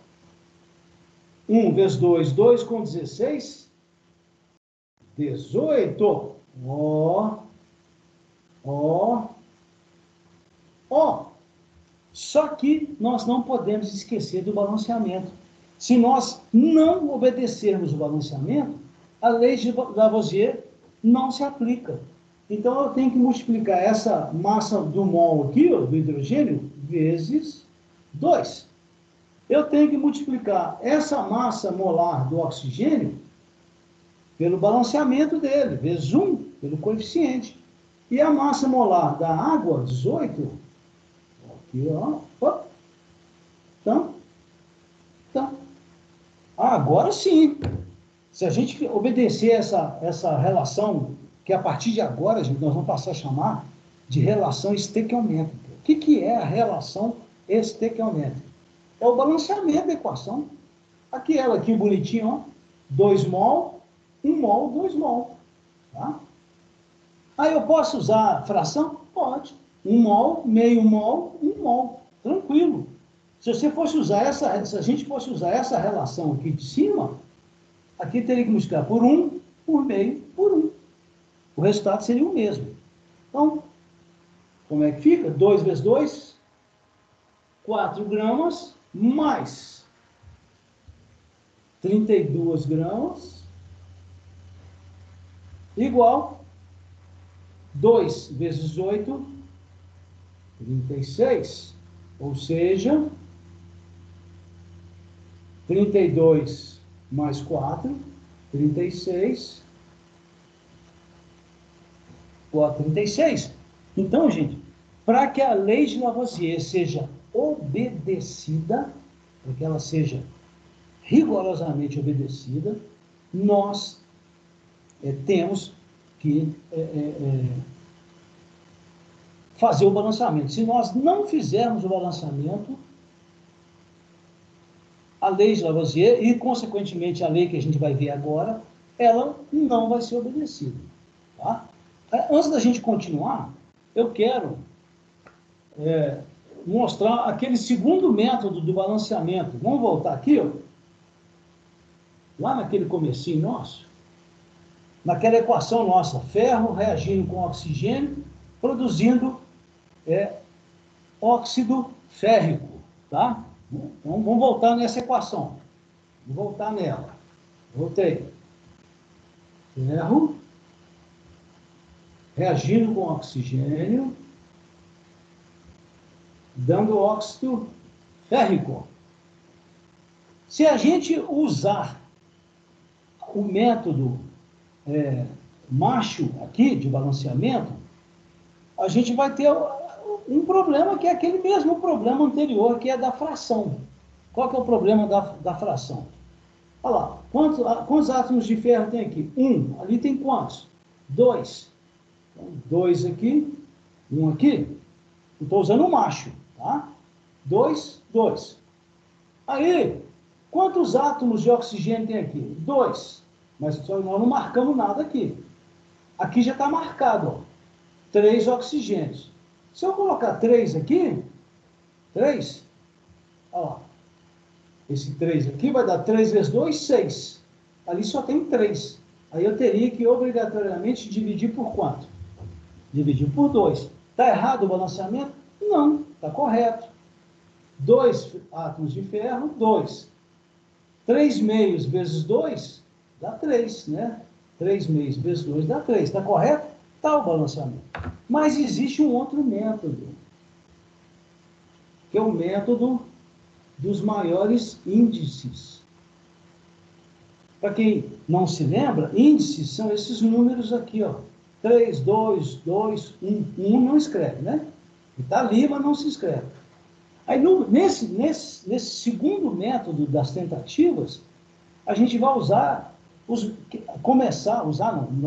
1 vezes 2, 2 com 16, 18. Só que nós não podemos esquecer do balanceamento. Se nós não obedecermos o balanceamento, a lei de Lavoisier não se aplica. Então, eu tenho que multiplicar essa massa do mol aqui, do hidrogênio, vezes 2. Eu tenho que multiplicar essa massa molar do oxigênio pelo balanceamento dele, vezes 1, pelo coeficiente. E a massa molar da água, 18, aqui, ó, então, agora sim, se a gente obedecer essa relação, que a partir de agora, gente, nós vamos passar a chamar de relação estequiométrica. O que é a relação estequiométrica? É o balanceamento da equação. Aquela aqui, bonitinho, ó, 2 mol, 1 mol, 2 mol. Tá? Aí eu posso usar fração? Pode. 1 mol, meio mol, 1 mol. Tranquilo. Se você fosse usar se a gente fosse usar essa relação aqui de cima, aqui teria que multiplicar por 1, por meio, por 1. O resultado seria o mesmo. Então, como é que fica? 2 vezes 2, 4 gramas, mais 32 gramas, igual 2 vezes 8, 36. Ou seja, 32 mais 4, 36. 36. Então, gente, para que a lei de Lavoisier seja obedecida, para que ela seja rigorosamente obedecida, nós temos que fazer o balanceamento. Se nós não fizermos o balanceamento, a lei de Lavoisier e, consequentemente, a lei que a gente vai ver agora, ela não vai ser obedecida. Tá? Antes da gente continuar, eu quero mostrar aquele segundo método do balanceamento. Vamos voltar aqui, ó, lá naquele comecinho nosso, naquela equação nossa, ferro reagindo com oxigênio, produzindo óxido férrico, tá? Então, vamos voltar nessa equação. Vamos voltar nela. Voltei. Ferro reagindo com oxigênio, dando óxido férrico. Se a gente usar o método Marshall aqui, de balanceamento, a gente vai ter um problema que é aquele mesmo problema anterior, que é da fração. Qual que é o problema da fração? Olha lá, quantos átomos de ferro tem aqui? 1. Ali tem quantos? 2. Então, 2 aqui, 1 aqui. Estou usando o macho, tá? 2, 2. Aí, quantos átomos de oxigênio tem aqui? 2. Mas nós não marcamos nada aqui. Aqui já está marcado, ó. 3 oxigênios. Se eu colocar 3 aqui, 3, ó, esse 3 aqui vai dar 3 vezes 2, 6. Ali só tem 3. Aí eu teria que obrigatoriamente dividir por quanto? Dividir por 2. Está errado o balanceamento? Não, está correto. 2 átomos de ferro, 2. 3 meios vezes 2 dá 3, né? 3 meios vezes 2 dá 3. Está correto? Está o balanceamento. Mas existe um outro método, que é o método dos maiores índices. Para quem não se lembra, índices são esses números aqui, ó. 3, 2, 2, 1. 1 não escreve, né? Está ali, mas não se escreve. Aí, nesse segundo método das tentativas, a gente vai usar, nós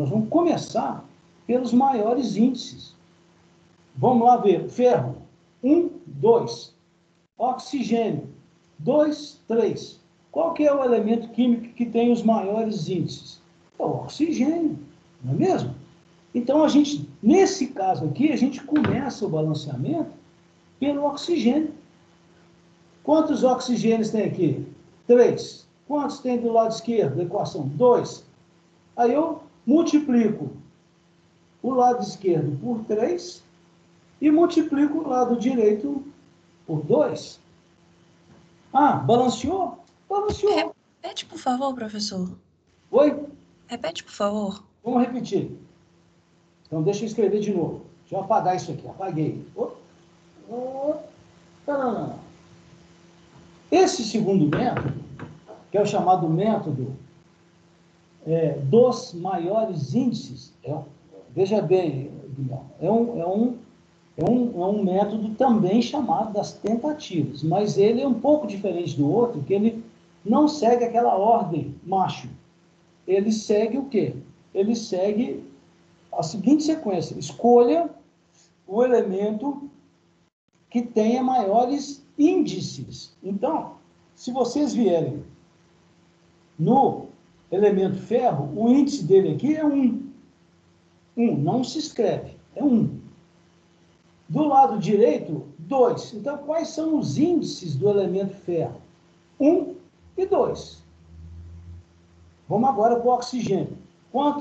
vamos começar pelos maiores índices. Vamos lá ver. Ferro, 1, 2. Oxigênio, 2, 3. Qual que é o elemento químico que tem os maiores índices? É o oxigênio, não é mesmo? Então, nesse caso aqui, a gente começa o balanceamento pelo oxigênio. Quantos oxigênios tem aqui? 3. Quantos tem do lado esquerdo da equação? 2. Aí eu multiplico o lado esquerdo por 3 e multiplico o lado direito por 2. Ah, balanceou? Balanceou. Repete, por favor, professor. Oi? Repete, por favor. Vamos repetir. Então, deixa eu escrever de novo. Deixa eu apagar isso aqui. Apaguei. Não. Esse segundo método, que é o chamado método dos maiores índices, veja bem, Guilherme, é um método também chamado das tentativas, mas ele é um pouco diferente do outro, que ele não segue aquela ordem macho. Ele segue o quê? Ele segue a seguinte sequência: escolha o elemento que tenha maiores índices. Então, se vocês vierem no elemento ferro, o índice dele aqui é 1. 1, não se escreve, é 1. Do lado direito, 2. Então, quais são os índices do elemento ferro? 1 e 2. Vamos agora para o oxigênio. Qual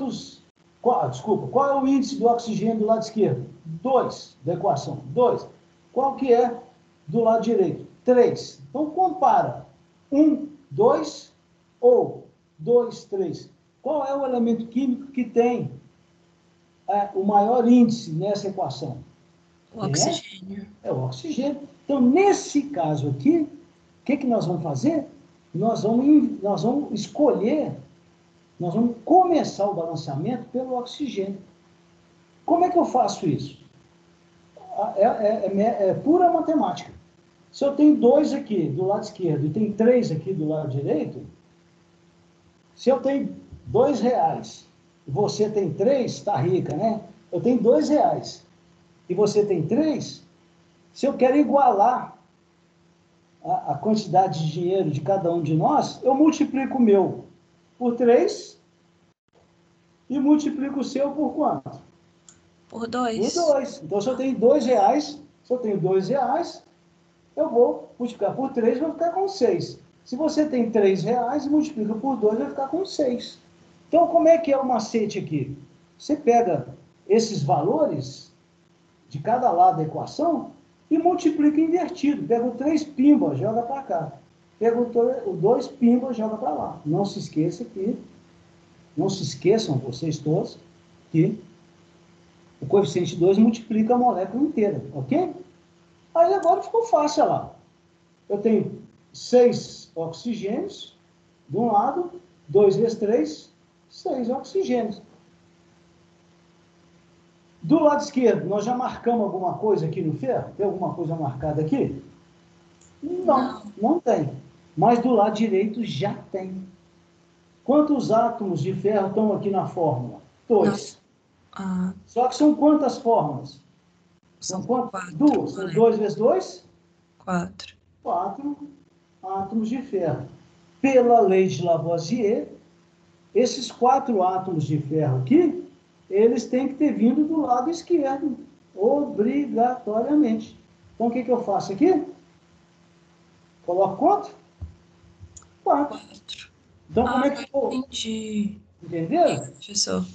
é o índice do oxigênio do lado esquerdo? 2 da equação. 2. Qual que é do lado direito? 3. Então, compara 1, 2 ou 2, 3. Qual é o elemento químico que tem o maior índice nessa equação? O oxigênio. É o oxigênio. Então, nesse caso aqui, o que nós vamos fazer? Nós vamos escolher, nós vamos começar o balanceamento pelo oxigênio. Como é que eu faço isso? É pura matemática. Se eu tenho 2 aqui do lado esquerdo e tem 3 aqui do lado direito, se eu tenho R$2 e você tem 3, está rica, né? Eu tenho R$2 e você tem 3, se eu quero igualar a quantidade de dinheiro de cada um de nós, eu multiplico o meu por 3 e multiplico o seu por quanto? Por 2. Por 2. Então, se eu tenho R$2, eu vou multiplicar por 3 e vou ficar com 6. Se você tem R$3 e multiplica por 2, vai ficar com 6. Então, como é que é o macete aqui? Você pega esses valores de cada lado da equação e multiplica invertido. Pega o 3 pimba, joga para cá. Pega o 2 pimba, joga para lá. Não se esqueçam vocês todos, que o coeficiente 2 multiplica a molécula inteira, ok? Aí agora ficou fácil, olha lá. Eu tenho 6 oxigênios de um lado, 2 vezes 3, 6 oxigênios. Do lado esquerdo, nós já marcamos alguma coisa aqui no ferro? Tem alguma coisa marcada aqui? Não tem. Mas do lado direito já tem. Quantos átomos de ferro estão aqui na fórmula? 2. Só que são quantas fórmulas? São 4. 4. 2. São 2 vezes 2? 4. 4 átomos de ferro. Pela lei de Lavoisier, esses 4 átomos de ferro aqui, eles têm que ter vindo do lado esquerdo, obrigatoriamente. Então, o que eu faço aqui? Coloco quanto? 4. Então, como é que ficou? Entendi. Entenderam? Professor.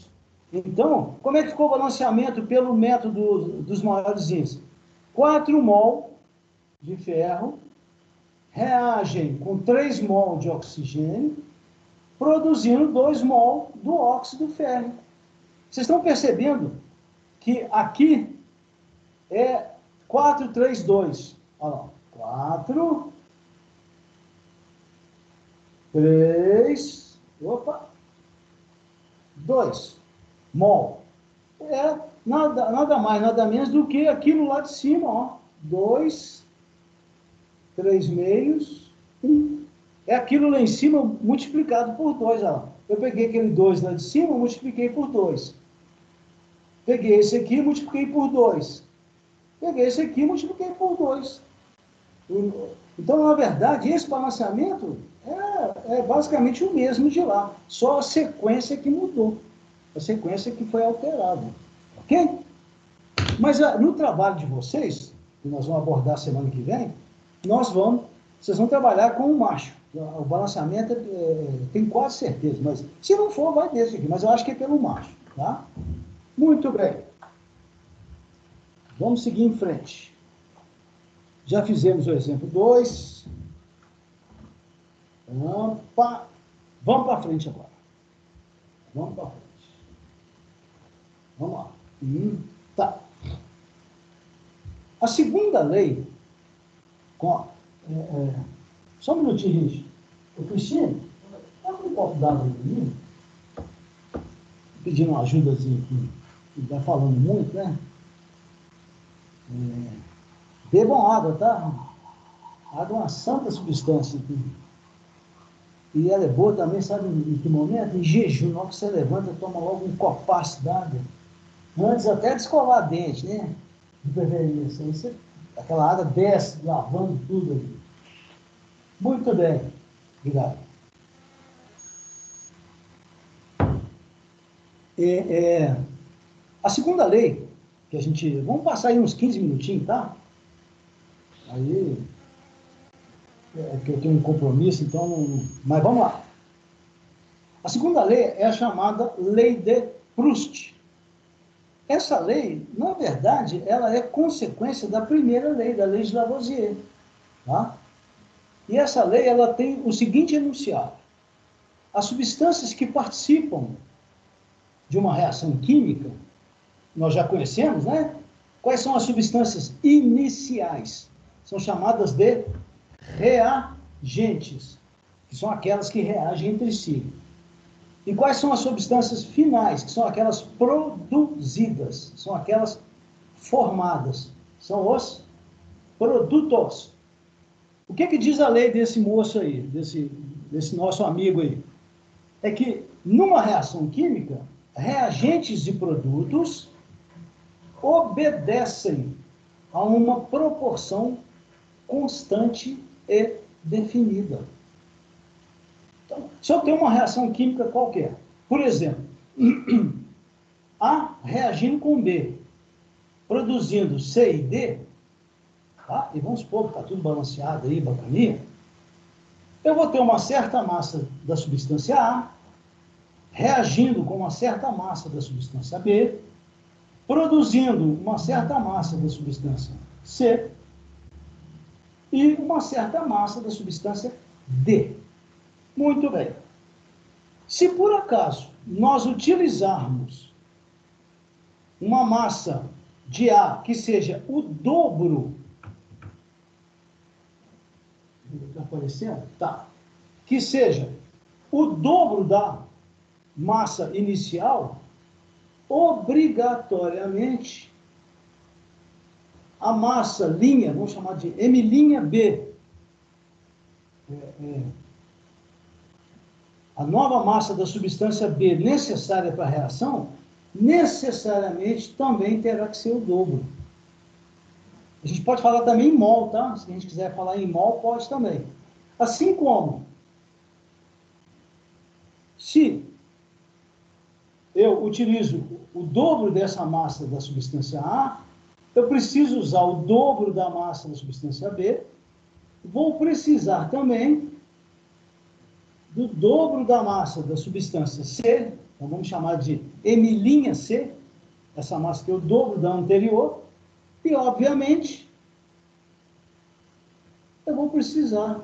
Então, como é que ficou o balanceamento pelo método dos maiores índices? 4 mol de ferro reagem com 3 mol de oxigênio, produzindo 2 mol do óxido férrico. Vocês estão percebendo que aqui é 4, 3, 2. Olha lá. 4, 3, 2 mol. É nada mais, nada menos do que aquilo lá de cima, ó. 2, 3 meios, 1. É aquilo lá em cima multiplicado por 2, ó. Eu peguei aquele 2 lá de cima, multipliquei por 2. Peguei esse aqui, multipliquei por 2. Peguei esse aqui, multipliquei por 2. Então, na verdade, esse balanceamento é basicamente o mesmo de lá. Só a sequência que mudou. A sequência que foi alterada. Ok? Mas no trabalho de vocês, que nós vamos abordar semana que vem, vocês vão trabalhar com o macho. O balanceamento tem quase certeza, mas se não for, vai desse aqui. Mas eu acho que é pelo macho. Tá? Muito bem. Vamos seguir em frente. Já fizemos o exemplo 2. Vamos para frente agora. Vamos para frente. Vamos lá. Tá. A segunda lei... só um minutinho, gente. Ô, Cristina, dá um copo d'água aí. pedindo uma ajudazinha aqui, está falando muito, né? Bebam água, tá? Água é uma santa substância aqui. E ela é boa também, sabe em que momento? Em jejum, na hora que você levanta, toma logo um copaço d'água. Antes até de escovar dente, né? De preferência. Aí você, aquela água desce, lavando tudo ali. Muito bem. Obrigado. A segunda lei, que a gente... Vamos passar aí uns 15 minutinhos, tá? Aí... É que eu tenho um compromisso, então... Mas vamos lá. A segunda lei é a chamada Lei de Proust. Essa lei, na verdade, ela é consequência da primeira lei, da Lei de Lavoisier. Tá? E essa lei, ela tem o seguinte enunciado. As substâncias que participam de uma reação química, nós já conhecemos, né? Quais são as substâncias iniciais? São chamadas de reagentes, que são aquelas que reagem entre si. E quais são as substâncias finais, que são aquelas produzidas, são aquelas formadas, são os produtos. O que diz a lei desse moço aí, desse nosso amigo aí? É que, numa reação química, reagentes e produtos obedecem a uma proporção constante e definida. Então, se eu tenho uma reação química qualquer, por exemplo, A reagindo com B, produzindo C e D, tá? E vamos supor que está tudo balanceado aí, bacaninha, eu vou ter uma certa massa da substância A, reagindo com uma certa massa da substância B, produzindo uma certa massa da substância C e uma certa massa da substância D. Muito bem. Se por acaso nós utilizarmos uma massa de A que seja o dobro... Está aparecendo? Tá. Que seja o dobro da massa inicial, obrigatoriamente a massa linha, vamos chamar de M''B, a nova massa da substância B necessária para a reação, necessariamente também terá que ser o dobro. A gente pode falar também em mol, tá? Se a gente quiser falar em mol, pode também. Assim como, se eu utilizo o dobro dessa massa da substância A, eu preciso usar o dobro da massa da substância B, vou precisar também do dobro da massa da substância C, então vamos chamar de M''C, essa massa que é o dobro da anterior, e, obviamente, eu vou precisar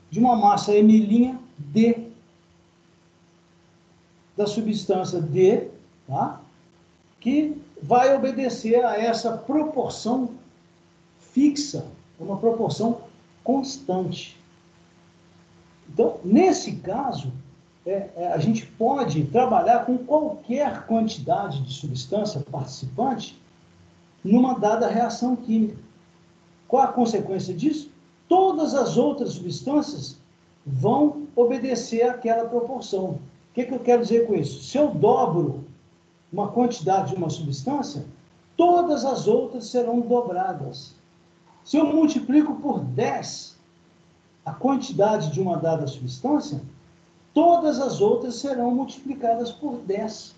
de uma massa M''D, da substância D, tá? Que vai obedecer a essa proporção fixa, uma proporção constante. Então, nesse caso, a gente pode trabalhar com qualquer quantidade de substância participante numa dada reação química. Qual a consequência disso? Todas as outras substâncias vão obedecer àquela proporção. O que eu quero dizer com isso? Se eu dobro uma quantidade de uma substância, todas as outras serão dobradas. Se eu multiplico por 10 a quantidade de uma dada substância, todas as outras serão multiplicadas por 10.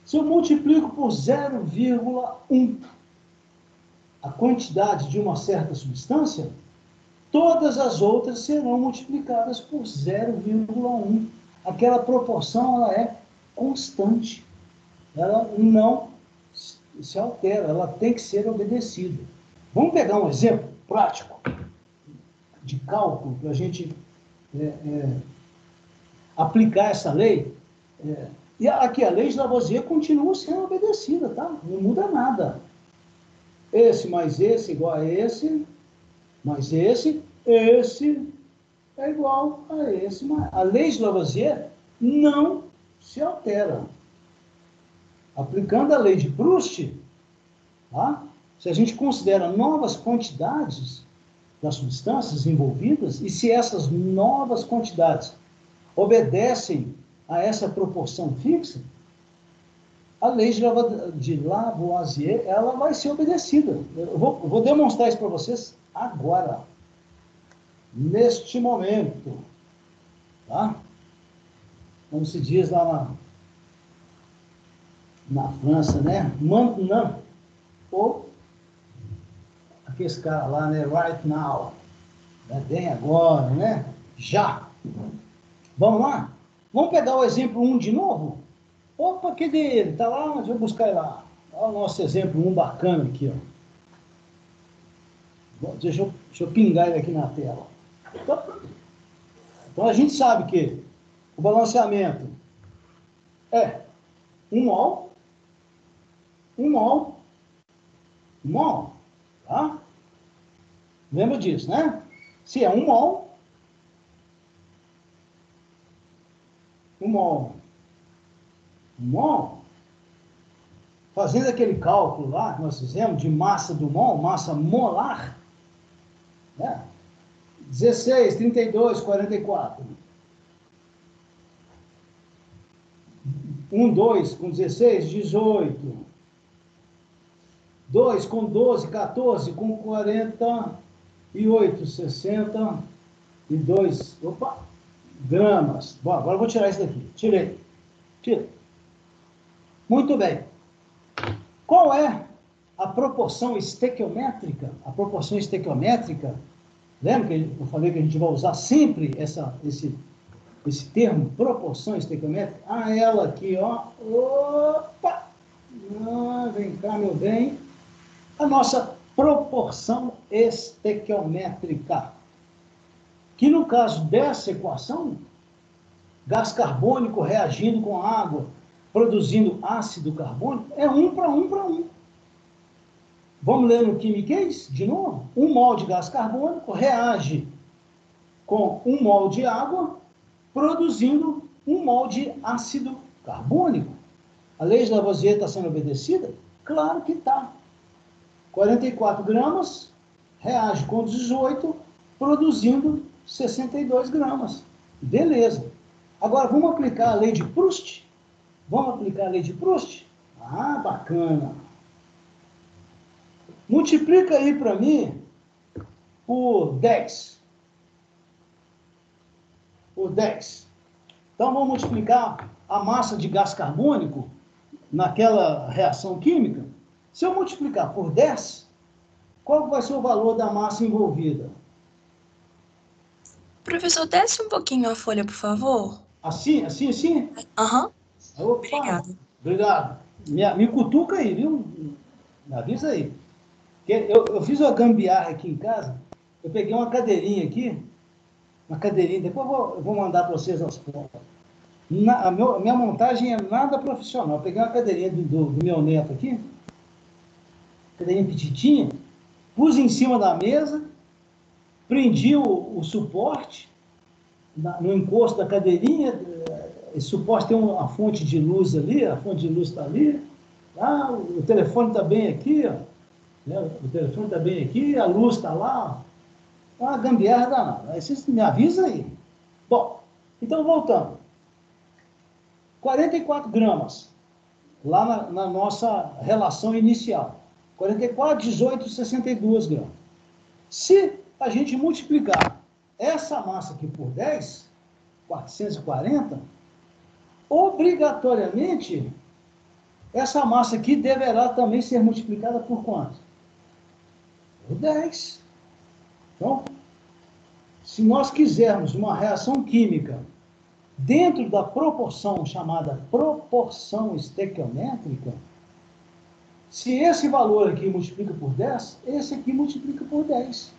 Se eu multiplico por 0,1 a quantidade de uma certa substância, todas as outras serão multiplicadas por 0,1. Aquela proporção, ela é constante. Ela não se altera, ela tem que ser obedecida. Vamos pegar um exemplo prático de cálculo para a gente aplicar essa lei. E aqui a lei de Lavoisier continua sendo obedecida, tá? Não muda nada. Esse mais esse igual a esse, mais esse é igual a esse. A lei de Lavoisier não se altera. Aplicando a lei de Proust, tá? Se a gente considera novas quantidades das substâncias envolvidas, e se essas novas quantidades obedecem a essa proporção fixa, a lei de Lavoisier, ela vai ser obedecida. Eu vou demonstrar isso para vocês agora, neste momento. Tá? Como se diz lá na França, né? Maintenant. Ou aqueles caras lá, né? Right now. Né? Bem agora, né? Já. Vamos lá? Vamos pegar o exemplo 1 de novo? Opa, cadê ele? Tá lá? Deixa eu buscar ele lá. Olha o nosso exemplo 1 bacana aqui, ó. Deixa eu pingar ele aqui na tela. Então a gente sabe que o balanceamento é 1 mol, 1 mol, 1 mol, tá? Lembra disso, né? Se é 1 mol, 1 mol, 1 mol, fazendo aquele cálculo lá que nós fizemos de massa do mol, massa molar, né? 16, 32, 44. 2 com 16, 18. 2 com 12, 14, com 48, 62, opa, gramas. Bom, agora eu vou tirar isso daqui. Tirei. Tira. Muito bem. Qual é a proporção estequiométrica? A proporção estequiométrica, lembra que eu falei que a gente vai usar sempre esse termo, proporção estequiométrica? Ah, ela aqui, ó. Opa! Ah, vem cá, meu bem. A nossa proporção estequiométrica, que no caso dessa equação, gás carbônico reagindo com água, produzindo ácido carbônico, é 1 para 1 para 1. Vamos ler no quimiquês, de novo? 1 mol de gás carbônico reage com 1 mol de água, produzindo 1 mol de ácido carbônico. A lei de Lavoisier está sendo obedecida? Claro que está. 44 gramas reage com 18, produzindo 62 gramas. Beleza. Agora, vamos aplicar a lei de Proust? Vamos aplicar a lei de Proust? Ah, bacana. Multiplica aí para mim por 10. Por 10. Então, vamos multiplicar a massa de gás carbônico naquela reação química. Se eu multiplicar por 10, qual vai ser o valor da massa envolvida? Professor, desce um pouquinho a folha, por favor. Assim? Assim? Aham. Opa, Obrigada. obrigado. Me cutuca aí, viu? Me avisa aí. Eu fiz uma gambiarra aqui em casa, eu peguei uma cadeirinha aqui, depois eu vou mandar para vocês as fotos. Minha montagem é nada profissional. Eu peguei uma cadeirinha do meu neto aqui, cadeirinha petitinha, pus em cima da mesa, prendi o suporte no encosto da cadeirinha. Esse suporte tem uma fonte de luz ali, a fonte de luz está ali, tá? O telefone está bem aqui, ó, né? O telefone está bem aqui, a luz está lá, ó. Uma gambiarra danada. Aí vocês me avisam aí. Bom, então voltando. 44 gramas, lá na nossa relação inicial. 44, 18, 62 gramas. Se a gente multiplicar essa massa aqui por 10, 440, obrigatoriamente, essa massa aqui deverá também ser multiplicada por quanto? Por 10. Então, se nós quisermos uma reação química dentro da proporção chamada proporção estequiométrica, se esse valor aqui multiplica por 10, esse aqui multiplica por 10.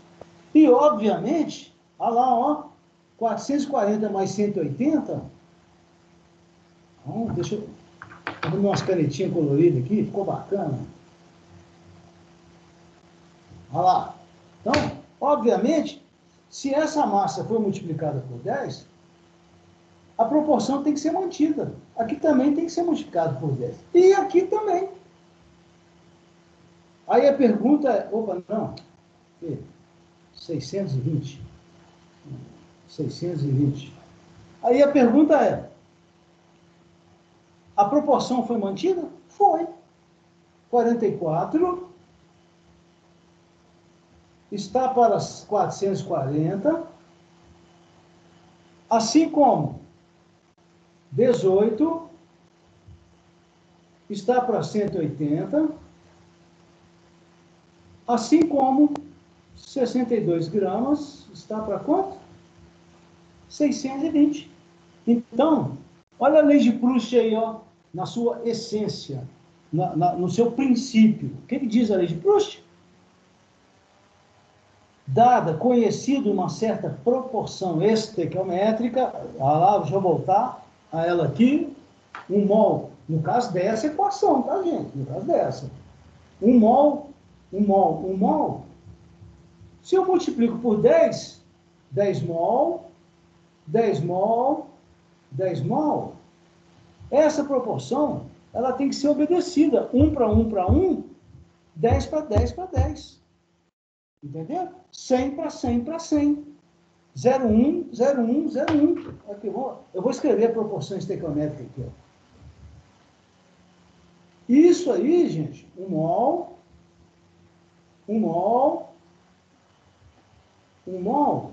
E, obviamente, olha lá, ó, 440 mais 180. Então, deixa eu arrumar umas canetinhas coloridas aqui, ficou bacana. Olha lá. Então, obviamente, se essa massa for multiplicada por 10, a proporção tem que ser mantida. Aqui também tem que ser multiplicado por 10. E aqui também. Aí a pergunta é... Opa, não. 620. 620. Aí a pergunta é... A proporção foi mantida? Foi. 44 está para 440, assim como 18 está para 180, assim como 62 gramas está para quanto? 620. Então, olha a lei de Proust aí, ó, na sua essência, no seu princípio. O que diz a lei de Proust? Dada, conhecida uma certa proporção estequiométrica, lá, deixa eu voltar a ela aqui, 1 mol, no caso dessa equação, tá, gente? No caso dessa. 1 mol, 1 mol, 1 mol. Se eu multiplico por 10, 10 mol, 10 mol, 10 mol, essa proporção, ela tem que ser obedecida. 1 para 1 para 1, 10 para 10 para 10. Entendeu? 100 para 100 para 100. 0,1, 0,1, 0,1. Aqui, eu vou escrever a proporção estequiométrica aqui. Ó. Isso aí, gente, 1 mol, 1 mol, 1 mol.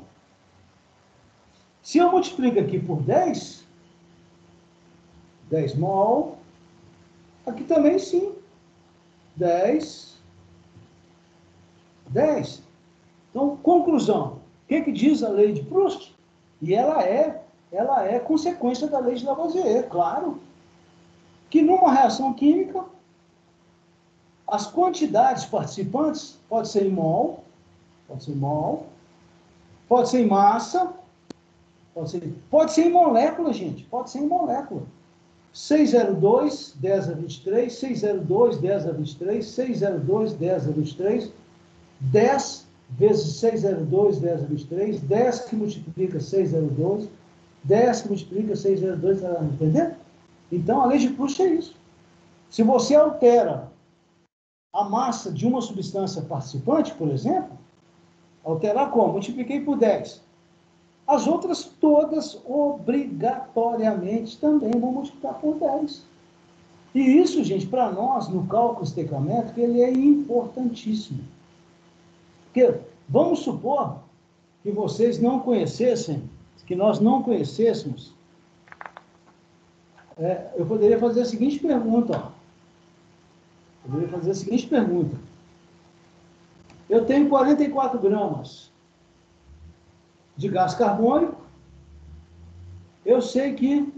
Se eu multiplico aqui por 10, 10 mol, aqui também sim, 10, 10. Então, conclusão. O que diz a lei de Proust? E ela é consequência da lei de Lavoisier, claro. Que numa reação química, as quantidades participantes pode ser em mol, pode ser em massa, pode ser em molécula, gente, pode ser em molécula. 602, 10 a 23, 602, 10 a 23, 602, 10 a 23, 10 vezes 602, 10 a 23, 10 que multiplica 602, 10 que multiplica 602, entendeu? Então, a lei de Proust é isso. Se você altera a massa de uma substância participante, por exemplo, alterar como? Multipliquei por 10. As outras todas, obrigatoriamente, também vão multiplicar por 10. E isso, gente, para nós, no cálculo estequiométrico, ele é importantíssimo. Porque, vamos supor que vocês não conhecessem, que nós não conhecêssemos, eu poderia fazer a seguinte pergunta, ó. Eu tenho 44 gramas de gás carbônico. Eu sei que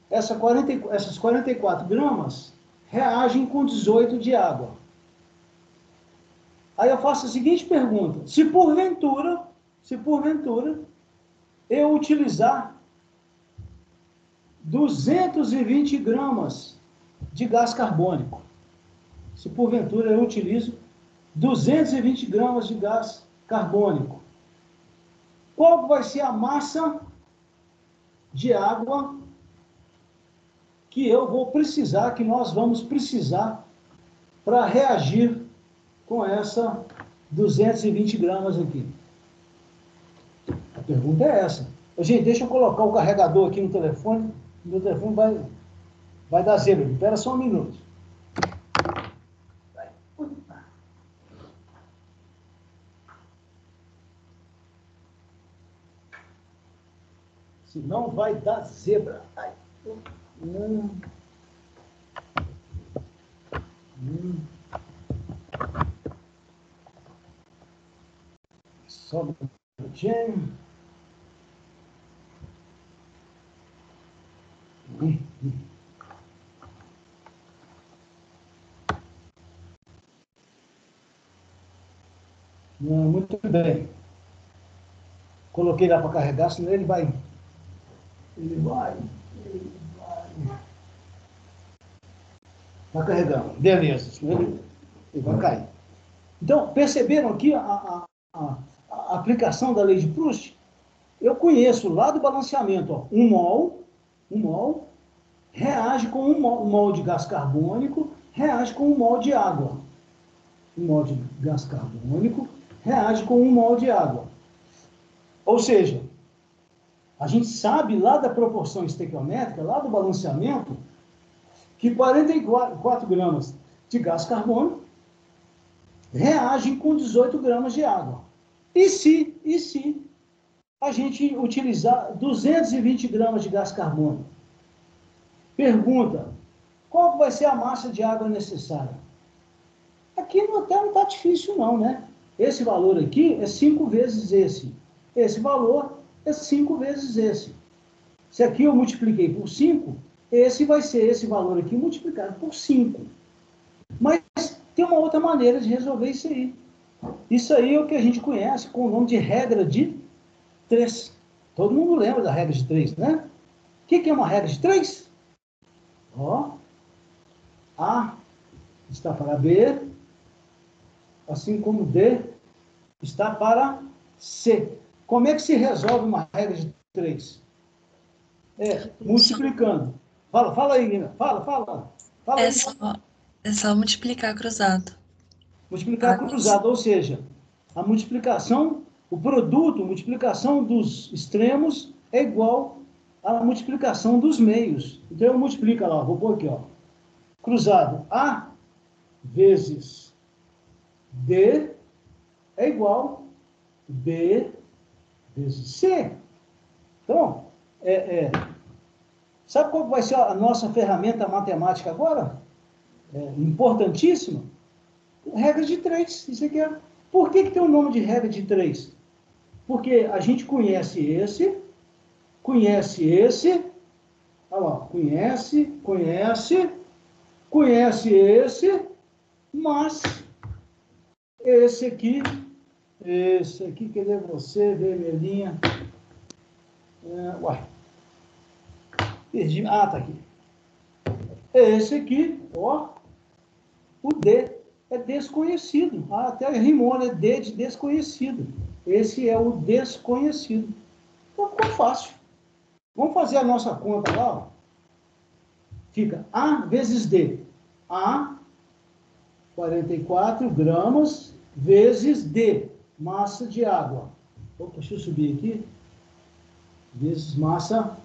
essas 44 gramas reagem com 18 de água. Aí eu faço a seguinte pergunta: se porventura eu utilizar 220 gramas de gás carbônico, se porventura eu utilizo 220 gramas de gás carbônico, qual vai ser a massa de água que nós vamos precisar para reagir com essa 220 gramas aqui? A pergunta é essa. Gente, deixa eu colocar o carregador aqui no telefone. Meu telefone vai dar zebra. Espera só um minuto. Senão vai dar zebra. Ai. Só um minutinho. Muito bem. Coloquei lá para carregar, senão ele vai. Vai carregando. Beleza. Senão ele vai cair. Então, perceberam aqui a aplicação da lei de Proust? eu conheço lá do balanceamento, ó, um mol reage com um mol de gás carbônico, reage com um mol de água. Um mol de gás carbônico reage com um mol de água. Ou seja, a gente sabe lá da proporção estequiométrica, lá do balanceamento, que 44 gramas de gás carbônico reagem com 18 gramas de água. E se a gente utilizar 220 gramas de gás carbônico? Pergunta, qual vai ser a massa de água necessária? Aqui até não está difícil não, né? Esse valor aqui é 5 vezes esse. Esse valor é 5 vezes esse. Se aqui eu multipliquei por 5, esse vai ser esse valor aqui multiplicado por 5. Mas tem uma outra maneira de resolver isso aí. Isso aí é o que a gente conhece com o nome de regra de 3. Todo mundo lembra da regra de 3, né? O que é uma regra de 3? Ó, A está para B, assim como D está para C. Como é que se resolve uma regra de 3? Multiplicando. Fala aí, Nina. Fala É aí. só multiplicar cruzado. Multiplicar cruzado, ou seja, a multiplicação, o produto, a multiplicação dos extremos é igual à multiplicação dos meios. Então, eu multiplico lá, vou pôr aqui, ó. Cruzado A vezes D é igual a B vezes C. Então, sabe qual vai ser a nossa ferramenta matemática agora? Importantíssima. Regra de 3. Isso aqui é... Por que tem o nome de regra de 3? Porque a gente conhece esse, olha lá, conhece esse, mas esse aqui, cadê você, vermelhinha? Perdi, tá aqui. Esse aqui, ó, o D é desconhecido. Até rimou, né? D de desconhecido. Esse é o desconhecido. Então, ficou fácil. Vamos fazer a nossa conta lá, ó. Fica A vezes D. A, 44 gramas, vezes D, massa de água. Opa, deixa eu subir aqui. Vezes massa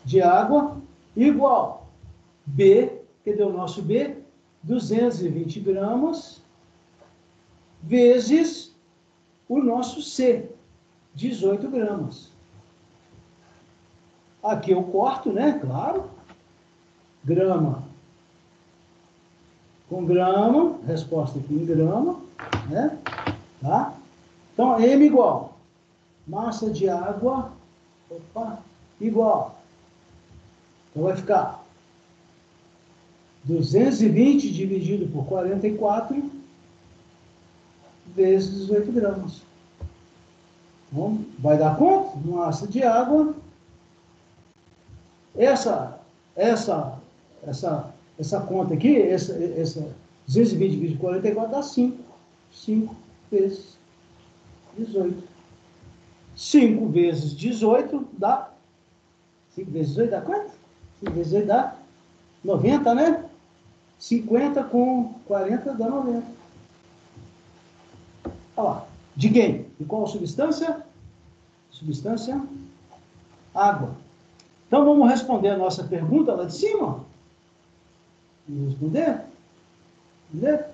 de água, igual B, cadê o nosso B? 220 gramas, vezes o nosso C, 18 gramas. Aqui eu corto, né? Claro. Grama com grama, resposta aqui em grama, né? Tá? Então, M igual massa de água, igual. Então, vai ficar 220 dividido por 44 vezes 18 gramas. Então, vai dar quanto? Massa de água. Essa conta aqui, essa 220 dividido por 44 dá 5. 5 vezes 18. 5 vezes 18 dá... 5 vezes 18 dá quanto? 5 vezes 18 dá 90, né? 50 com 40 dá 90. Olha lá. De quem? De qual substância? Substância água. Então, vamos responder a nossa pergunta lá de cima? Vamos responder? Entendeu?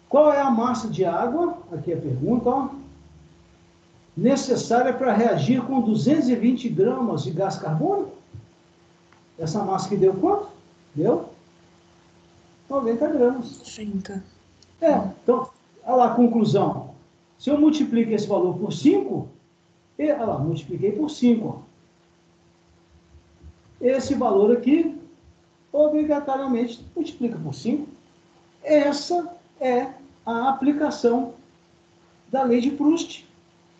Qual é a massa de água? Aqui é a pergunta, ó. Necessária para reagir com 220 gramas de gás carbônico? Essa massa que deu quanto? Deu 90 gramas. 30. Então, olha lá a conclusão. Se eu multiplico esse valor por 5, olha lá, multipliquei por 5, ó. Esse valor aqui, obrigatoriamente, multiplica por 5. Essa é a aplicação da lei de Proust.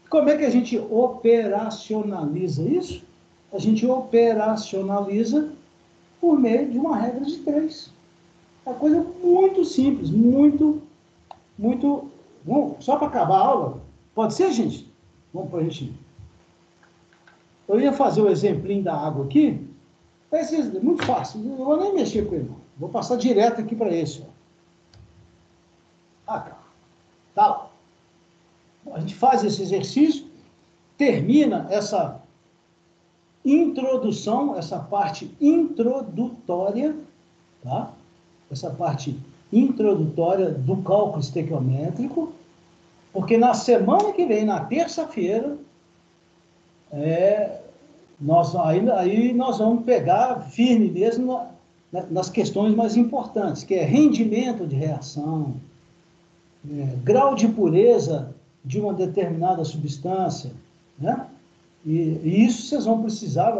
Como é que a gente operacionaliza isso? A gente operacionaliza por meio de uma regra de 3. É uma coisa muito simples, muito... Bom, só para acabar a aula, pode ser, gente? Vamos para a gente... Eu ia fazer o exemplinho da água aqui. Esse é muito fácil. Não vou nem mexer com ele, não. Vou passar direto aqui para esse. Ó. Ah, cara. Tá lá. A gente faz esse exercício, termina essa introdução, essa parte introdutória, tá? Essa parte introdutória do cálculo estequiométrico, porque na semana que vem, na terça-feira, aí nós vamos pegar firme mesmo nas questões mais importantes, que é rendimento de reação, grau de pureza de uma determinada substância, né? E isso nós vamos precisar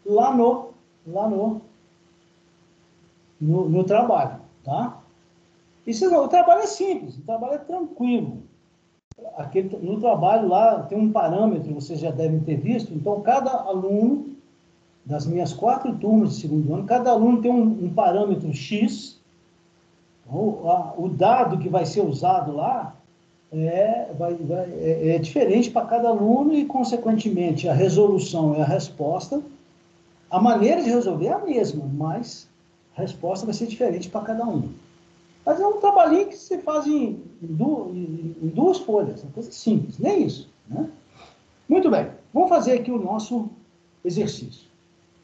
lá no trabalho, tá? O trabalho é simples, o trabalho é tranquilo. No trabalho lá tem um parâmetro, vocês já devem ter visto, então cada aluno, das minhas 4 turmas de segundo ano, cada aluno tem um parâmetro X, o dado que vai ser usado lá é diferente para cada aluno e, consequentemente, a resolução e a resposta, a maneira de resolver é a mesma, mas a resposta vai ser diferente para cada um. Mas é um trabalhinho que se faz em 2 folhas, uma coisa simples, nem isso, né? Muito bem, vamos fazer aqui o nosso exercício.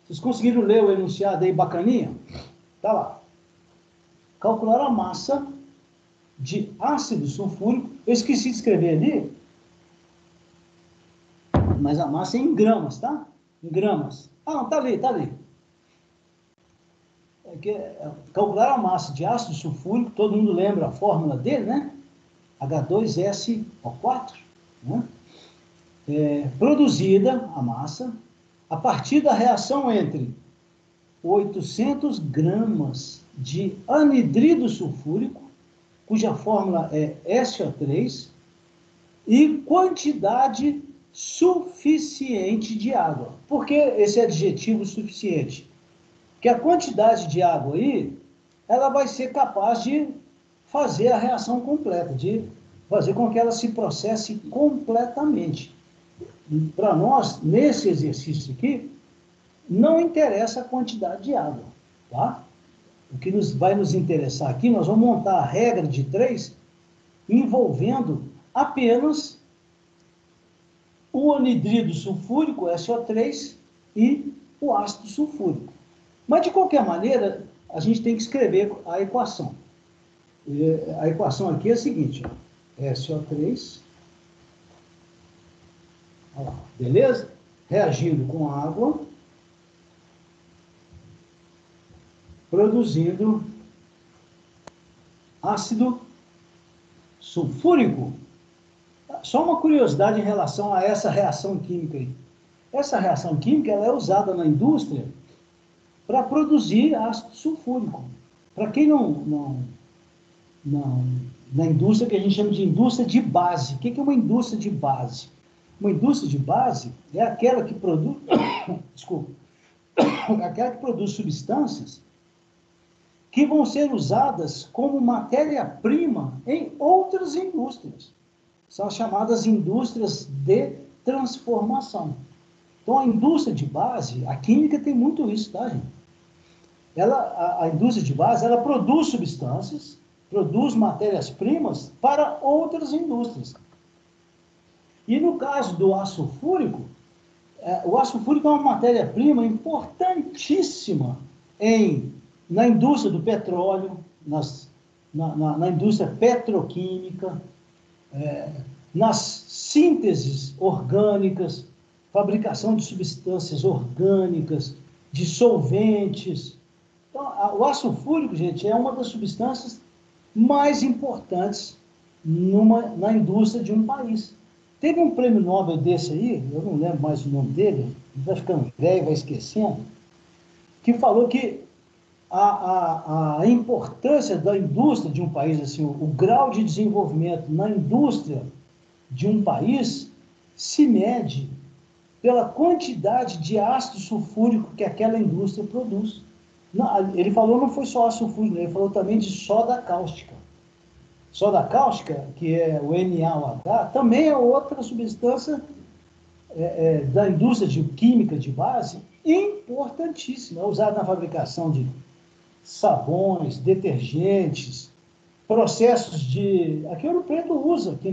Vocês conseguiram ler o enunciado aí bacaninha? Tá lá. Calcular a massa de ácido sulfúrico. Eu esqueci de escrever ali, mas a massa é em gramas, tá? Em gramas. Ah, não, tá ali. Calcular a massa de ácido sulfúrico, todo mundo lembra a fórmula dele, né? H2SO4, né? Produzida a massa a partir da reação entre 800 gramas de anidrido sulfúrico, cuja fórmula é SO3, e quantidade suficiente de água. Por que esse adjetivo suficiente? Porque a quantidade de água aí, ela vai ser capaz de fazer a reação completa, de fazer com que ela se processe completamente. Para nós, nesse exercício aqui, não interessa a quantidade de água, tá? O que vai nos interessar aqui, nós vamos montar a regra de 3 envolvendo apenas o anidrido sulfúrico, SO3, e o ácido sulfúrico. Mas, de qualquer maneira, a gente tem que escrever a equação. A equação aqui é a seguinte, ó, SO3, ó, beleza? Reagindo com água, produzindo ácido sulfúrico. Só uma curiosidade em relação a essa reação química aí. Essa reação química ela é usada na indústria para produzir ácido sulfúrico. Para quem na indústria que a gente chama de indústria de base. O que é uma indústria de base? Uma indústria de base é aquela que produz, desculpa, aquela que produz substâncias que vão ser usadas como matéria-prima em outras indústrias. São as chamadas indústrias de transformação. Então, a indústria de base, a química tem muito isso, tá, gente? A indústria de base, ela produz substâncias, produz matérias-primas para outras indústrias. E no caso do aço sulfúrico, o aço sulfúrico é uma matéria-prima importantíssima na indústria do petróleo, na indústria petroquímica, nas sínteses orgânicas, fabricação de substâncias orgânicas, de solventes. Então, o aço sulfúrico, gente, é uma das substâncias mais importantes na indústria de um país. Teve um prêmio Nobel desse aí, eu não lembro mais o nome dele, vai ficando velho, vai esquecendo, que falou que a importância da indústria de um país, assim, o grau de desenvolvimento na indústria de um país se mede pela quantidade de ácido sulfúrico que aquela indústria produz. Ele falou não foi só ácido sulfúrico, ele falou também de soda cáustica. soda cáustica, que é o NaOH, também é outra substância da indústria de química de base importantíssima, é usada na fabricação de sabões, detergentes, processos de... Aqui Ouro Preto usa, aqui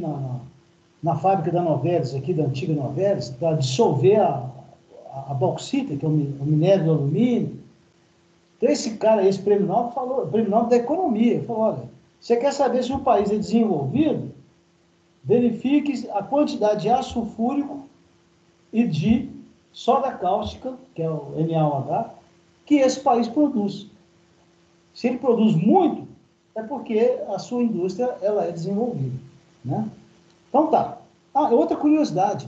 na fábrica da Novelis, aqui da antiga Novelis, para dissolver a bauxita, que é o minério do alumínio. Então, esse cara, esse prêmio Nobel, falou, prêmio Nobel da Economia, falou, olha, você quer saber se um país é desenvolvido? Verifique a quantidade de ácido sulfúrico e de soda cáustica, que é o NaOH, que esse país produz. Se ele produz muito, é porque a sua indústria ela é desenvolvida, né? Então tá. Outra curiosidade.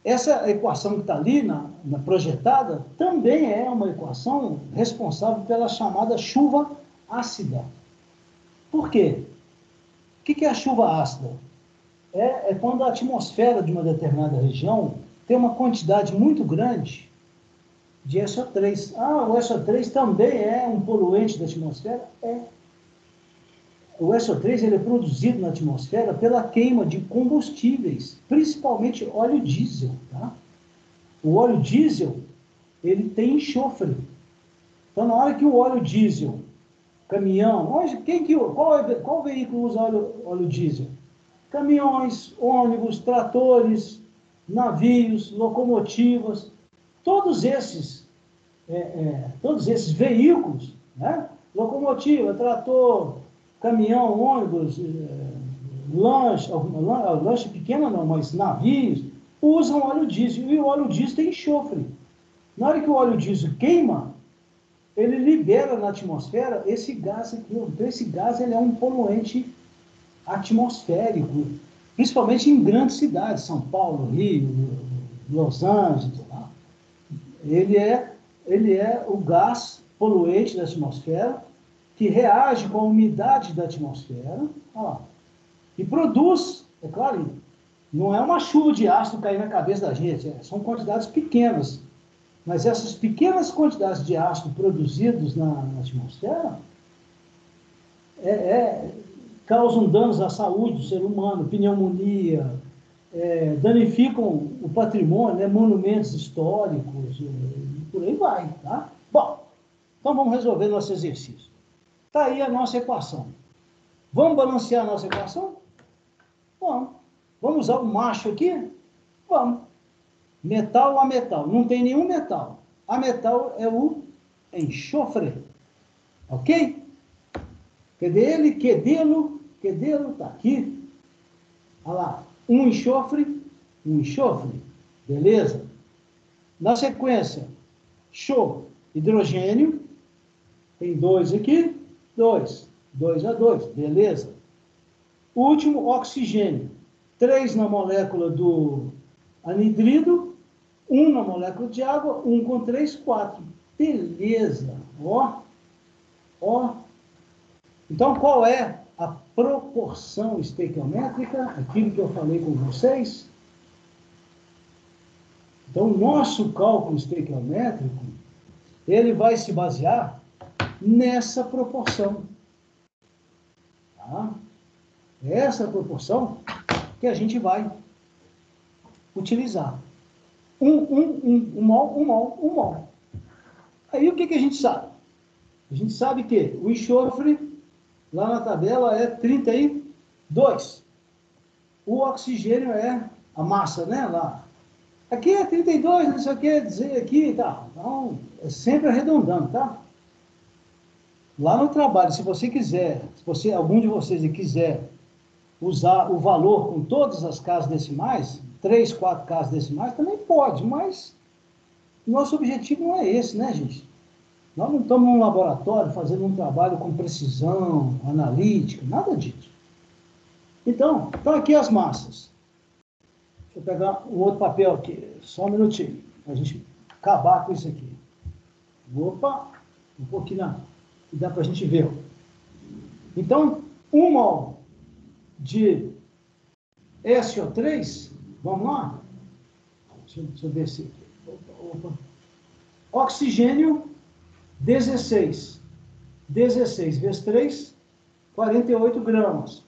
Essa equação que está ali na projetada também é uma equação responsável pela chamada chuva ácida. Por quê? O que é a chuva ácida? É quando a atmosfera de uma determinada região tem uma quantidade muito grande de SO3. O SO3 também é um poluente da atmosfera? É. O SO3 ele é produzido na atmosfera pela queima de combustíveis, principalmente óleo diesel. Tá? O óleo diesel ele tem enxofre. Então, na hora que o óleo diesel, caminhão, qual veículo usa óleo diesel? Caminhões, ônibus, tratores, navios, locomotivas, todos esses veículos, né? Locomotiva, trator, caminhão, ônibus, lanche pequena não, mas navios, usam óleo diesel, e o óleo diesel tem enxofre. Na hora que o óleo diesel queima, ele libera na atmosfera esse gás aqui. Então, esse gás ele é um poluente atmosférico, principalmente em grandes cidades, São Paulo, Rio, Los Angeles. Tá? Ele é o gás poluente da atmosfera que reage com a umidade da atmosfera e produz, é claro, não é uma chuva de ácido cair na cabeça da gente, são quantidades pequenas, mas essas pequenas quantidades de ácido produzidos na atmosfera causam danos à saúde do ser humano, pneumonia, danificam o patrimônio, né, monumentos históricos, e por aí vai. Tá? Bom, então vamos resolver nosso exercício. Está aí a nossa equação. Vamos balancear a nossa equação? Vamos. Vamos usar o macho aqui? Vamos. Metal a metal. Não tem nenhum metal. A metal é o enxofre. Ok? Cadê ele? Quedelo está aqui. Olha lá. Um enxofre. Beleza? Na sequência, hidrogênio. Tem 2 aqui. 2 a 2. Beleza? Último, oxigênio. 3 na molécula do anidrido. 1 na molécula de água. 1 com 3, 4. Beleza. Ó. Então, qual é a proporção estequiométrica? Aquilo que eu falei com vocês. Então, o nosso cálculo estequiométrico, ele vai se basear nessa proporção. Tá? Essa proporção que a gente vai utilizar. Um mol. Aí, o que a gente sabe? A gente sabe que o enxofre, lá na tabela, é 32. O oxigênio é a massa, né? Lá. Aqui é 32, não sei o que dizer aqui e tal. Então, é sempre arredondando, tá? Lá no trabalho, se você quiser, algum de vocês quiser usar o valor com todas as casas decimais, 3, 4 casas decimais, também pode, mas nosso objetivo não é esse, né, gente? Nós não estamos num laboratório fazendo um trabalho com precisão, analítica, nada disso. Então aqui as massas. Deixa eu pegar um outro papel aqui, só um minutinho, para a gente acabar com isso aqui. Opa, um pouquinho, que dá para a gente ver. Então, 1 mol de SO3, vamos lá? Deixa eu descer aqui. Opa. Oxigênio, 16. 16 vezes 3, 48 gramas.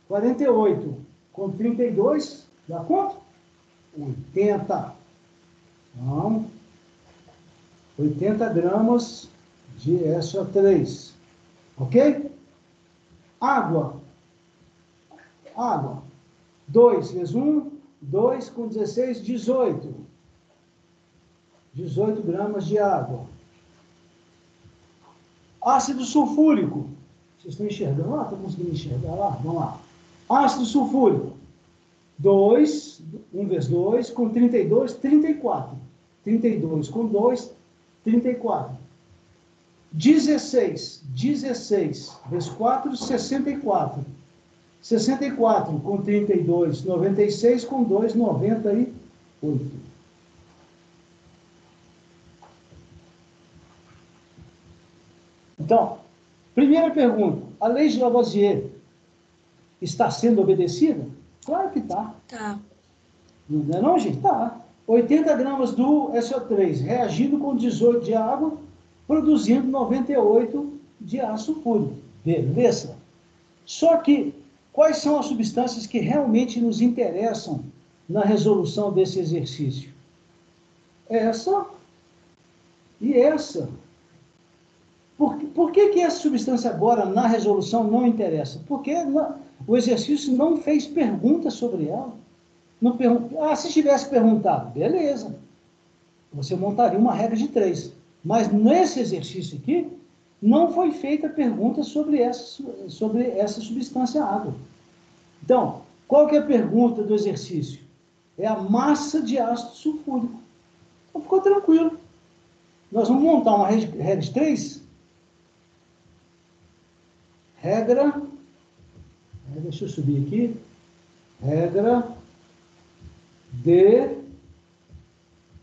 48 com 32, dá quanto? 80. Então, 80 gramas de SO3. Ok? Água. Água. 2 vezes 1, 2 com 16, 18. 18 gramas de água. Ácido sulfúrico. Vocês estão enxergando lá? Estão conseguindo enxergar lá? Vamos lá. Ácido sulfúrico. 2, 1 vezes 2, com 32, 34. 32 com 2, 34. 16 vezes 4, 64. 64 com 32, 96, com 2, 98. Então, primeira pergunta, a lei de Lavoisier está sendo obedecida? Claro que está. Tá. Não é não, gente? Tá. 80 gramas do SO3 reagindo com 18 de água, produzindo 98 de ácido sulfúrico. Beleza? Só que, quais são as substâncias que realmente nos interessam na resolução desse exercício? Essa e essa. Por que essa substância agora, na resolução, não interessa? Porque o exercício não fez pergunta sobre ela. Não se tivesse perguntado, beleza. Você montaria uma regra de 3. Mas nesse exercício aqui, não foi feita pergunta sobre essa substância água. Então, qual que é a pergunta do exercício? É a massa de ácido sulfúrico. Então, ficou tranquilo. Nós vamos montar uma regra de 3. Regra, deixa eu subir aqui. Regra de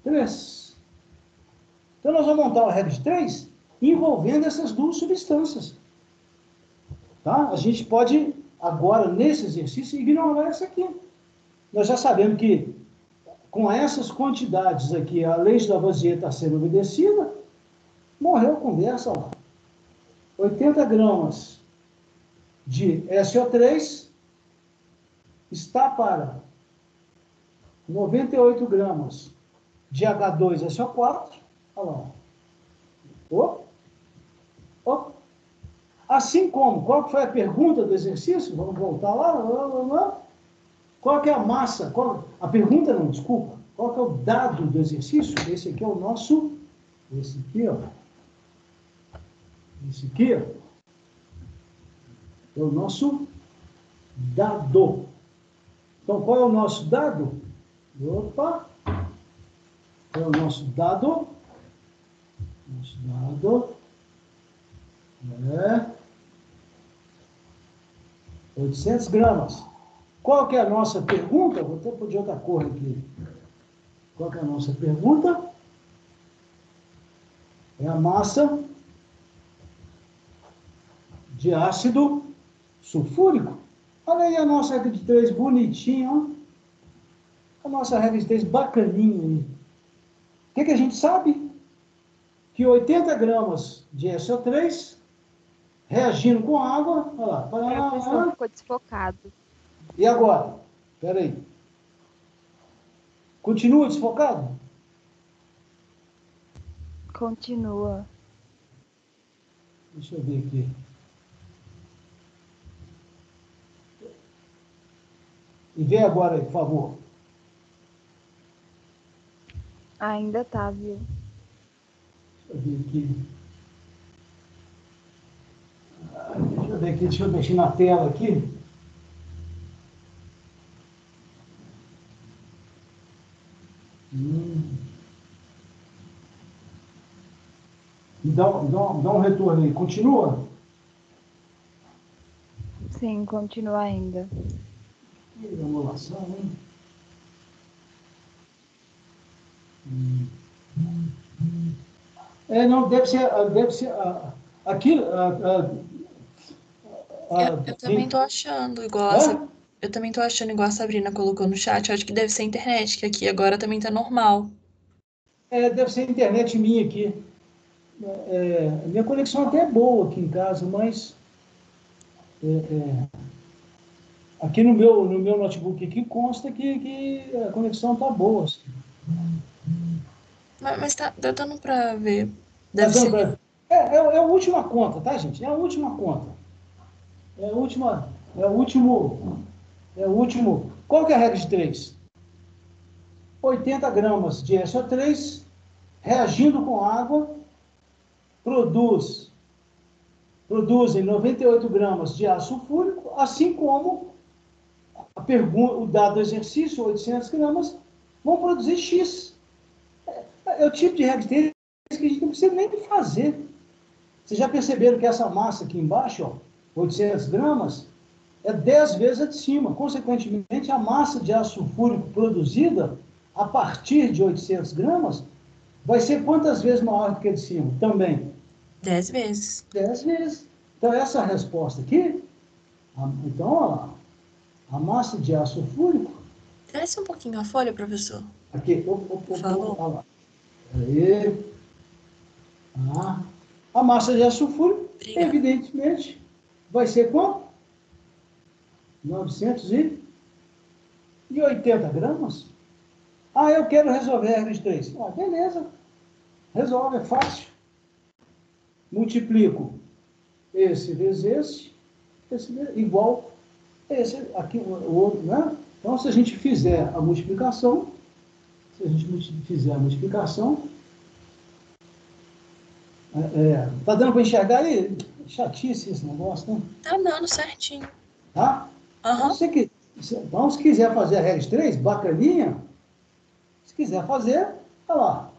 3. Então, nós vamos montar uma regra de 3 envolvendo essas duas substâncias. Tá? A gente pode, agora, nesse exercício, ignorar essa aqui. Nós já sabemos que, com essas quantidades aqui, a lei de Lavoisier está sendo obedecida, morreu a conversa lá. 80 gramas de SO3 está para 98 gramas de H2SO4. Olha lá. Assim como, qual que foi a pergunta do exercício? Vamos voltar lá. Qual que é a massa? A pergunta não, desculpa. Qual que é o dado do exercício? Esse aqui é o nosso... Esse aqui, ó. Esse aqui, ó. É o nosso dado. Então, qual é o nosso dado? Opa! É o nosso dado. Nosso dado é 800 gramas. Qual que é a nossa pergunta? Vou até pôr de outra cor aqui. Qual que é a nossa pergunta? É a massa de ácido sulfúrico. Olha aí a nossa regra de 3 bonitinha, ó. A nossa regra de 3 bacaninha aí. O que a gente sabe? Que 80 gramas de SO3 reagindo com água, olha lá. Professor, ficou desfocado. E agora? Espera aí. Continua desfocado? Continua. Deixa eu ver aqui. E vê agora aí, por favor. Ainda tá, viu? Deixa eu ver aqui. Deixa eu ver aqui, deixa eu mexer na tela aqui. Dá um retorno aí. Continua? Sim, continua ainda. Que emulação, hein? Não, deve ser aquilo. Eu também tô achando igual eu também tô achando igual a Sabrina colocou no chat. Eu acho que deve ser a internet, que aqui agora também tá normal. Deve ser a internet minha aqui. Minha conexão até é boa aqui em casa, mas Aqui no meu notebook aqui consta que a conexão está boa. Assim. Mas tá dando para ver. Tá Deve dando ser. pra... é a última conta, tá, gente? É a última conta. É a última. É o último. É o último. Qual que é a regra de 3? 80 gramas de SO3 reagindo com água produzem 98 gramas de ácido sulfúrico, assim como o dado do exercício, 800 gramas, vão produzir X. É o tipo de regra de 3 que a gente não precisa nem fazer. Vocês já perceberam que essa massa aqui embaixo, ó, 800 gramas, é 10 vezes a de cima. Consequentemente, a massa de ácido sulfúrico produzida a partir de 800 gramas vai ser quantas vezes maior do que a de cima? Também. 10 vezes. 10 vezes. Então, essa resposta aqui, então, olha lá, a massa de ácido sulfúrico, Desce um pouquinho a folha, professor. aqui, Por favor. olha lá. Aí, a massa de ácido sulfúrico, Obrigada. evidentemente, vai ser quanto? 980 gramas? Eu quero resolver a regra de 3. Beleza. Resolve, é fácil. Multiplico esse vezes esse igual esse aqui, o outro, né? Então, se a gente fizer a multiplicação, tá dando para enxergar aí? Chatice esse negócio, né? Tá dando certinho. Tá? Aham. Então, se quiser fazer a regra de 3, bacaninha, se quiser fazer, olha lá,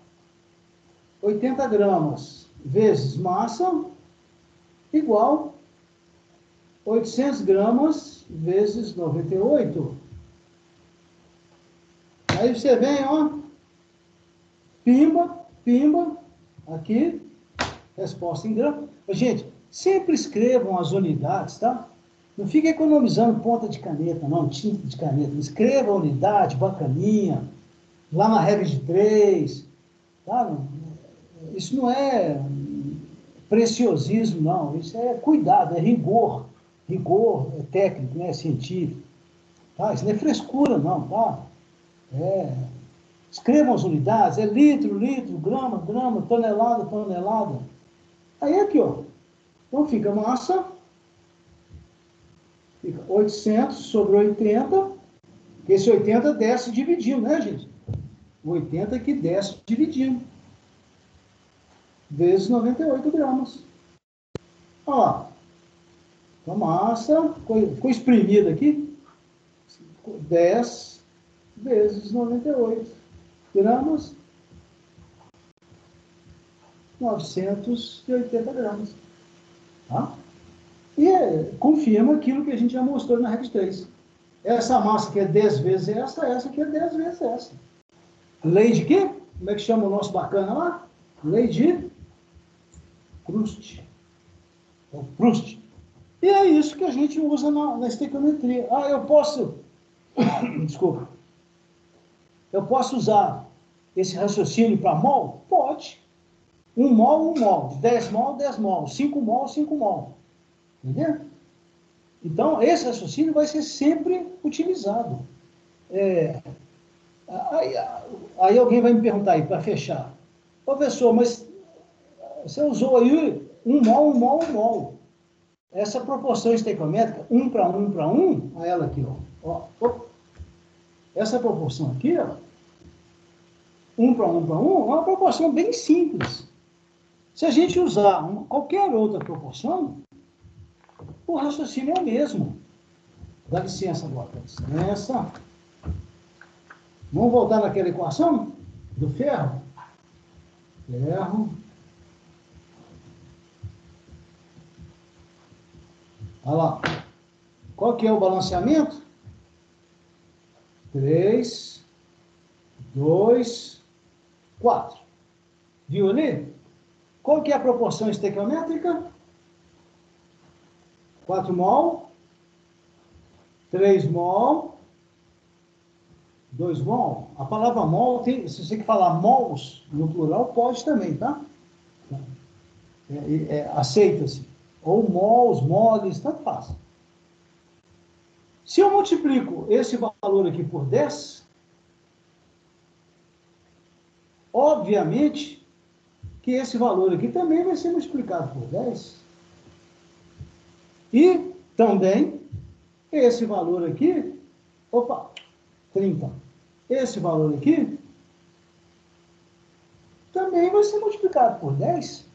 80 gramas vezes massa igual 800 gramas vezes 98. Aí você vem, ó, pimba, aqui, resposta em gramas. Gente, sempre escrevam as unidades, tá? Não fica economizando ponta de caneta, não, tinta de caneta. Escreva a unidade, bacaninha, lá na regra de 3, tá? Isso não é preciosismo, não. Isso é cuidado, é rigor. Rigor é técnico, né? É científico. Tá? Isso não é frescura, não, tá? Escrevam as unidades, é litro, grama, tonelada. Aí aqui, ó. Então fica massa, fica 800 sobre 80, que esse 80 desce dividindo, né, gente? O 80 que desce dividindo. Vezes 98 gramas. Olha lá. A massa ficou exprimida aqui. 10 vezes 98 gramas. 980 gramas. Tá? E confirma aquilo que a gente já mostrou na regra de 3. Essa massa aqui é 10 vezes essa aqui é 10 vezes essa. Lei de quê? Como é que chama o nosso bacana lá? Lei de Proust. É o Proust. E é isso que a gente usa na estequiometria. Eu posso... Desculpa. Eu posso usar esse raciocínio para mol? Pode. 1 mol, 1 mol. 10 mol, 10 mol. 5 mol, 5 mol. Entendeu? Então, esse raciocínio vai ser sempre utilizado. Aí alguém vai me perguntar aí, para fechar. Professor, mas você usou aí 1 mol, 1 mol, 1 mol. Essa proporção estequiométrica, 1 para 1 para 1, a ela aqui, ó. Essa proporção aqui, ó, 1 para 1 para 1, é uma proporção bem simples. Se a gente usar qualquer outra proporção, o raciocínio é o mesmo. Dá licença agora, dá licença. Vamos voltar naquela equação do ferro? Ferro. Olha lá. Qual que é o balanceamento? 3, 2, 4. Viu ali? Qual que é a proporção estequiométrica? 4 mol, 3 mol, 2 mol. A palavra mol, se você falar mols no plural, pode também, tá? Aceita-se. Ou mols, moles, tanto faz. Se eu multiplico esse valor aqui por 10, obviamente que esse valor aqui também vai ser multiplicado por 10. E também esse valor aqui, opa, 30. Esse valor aqui também vai ser multiplicado por 10.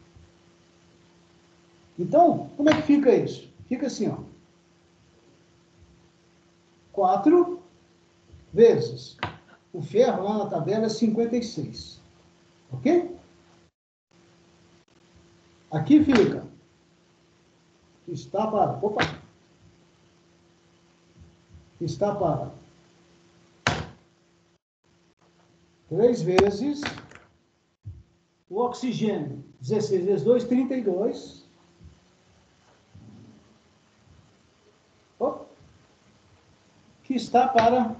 Então, como é que fica isso? Fica assim, ó. 4 vezes. O ferro lá na tabela é 56. Ok? Aqui fica. Está para. Opa! Está para 3 vezes o oxigênio. 16 vezes 2, 32. Opa. Que está para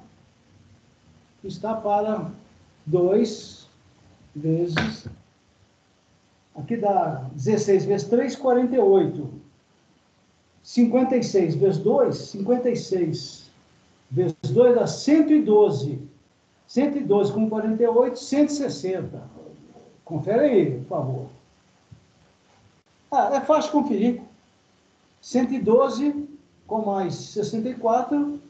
2 vezes, aqui dá 16 vezes 3, 48. 56 vezes 2, 56 vezes 2 dá 112. 112 com 48, 160. Confere aí, por favor. É fácil conferir. 112 com mais 64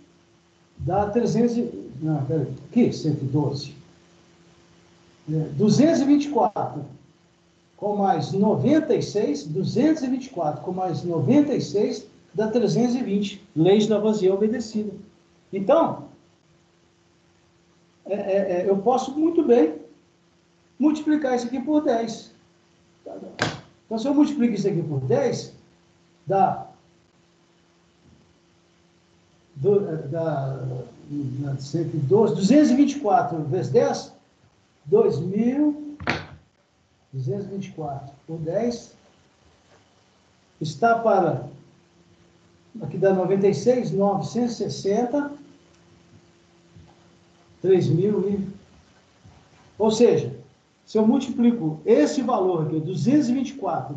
dá 300. Não, peraí. Aqui, 112. 224 com mais 96, 224 com mais 96 dá 320. Leis da vazia obedecida. Então, eu posso muito bem multiplicar isso aqui por 10. Então, se eu multiplico isso aqui por 10, dá 112, 224 vezes 10, 2.224 por 10, está para, aqui dá 96, 960, 3.000 ou seja, se eu multiplico esse valor aqui, 224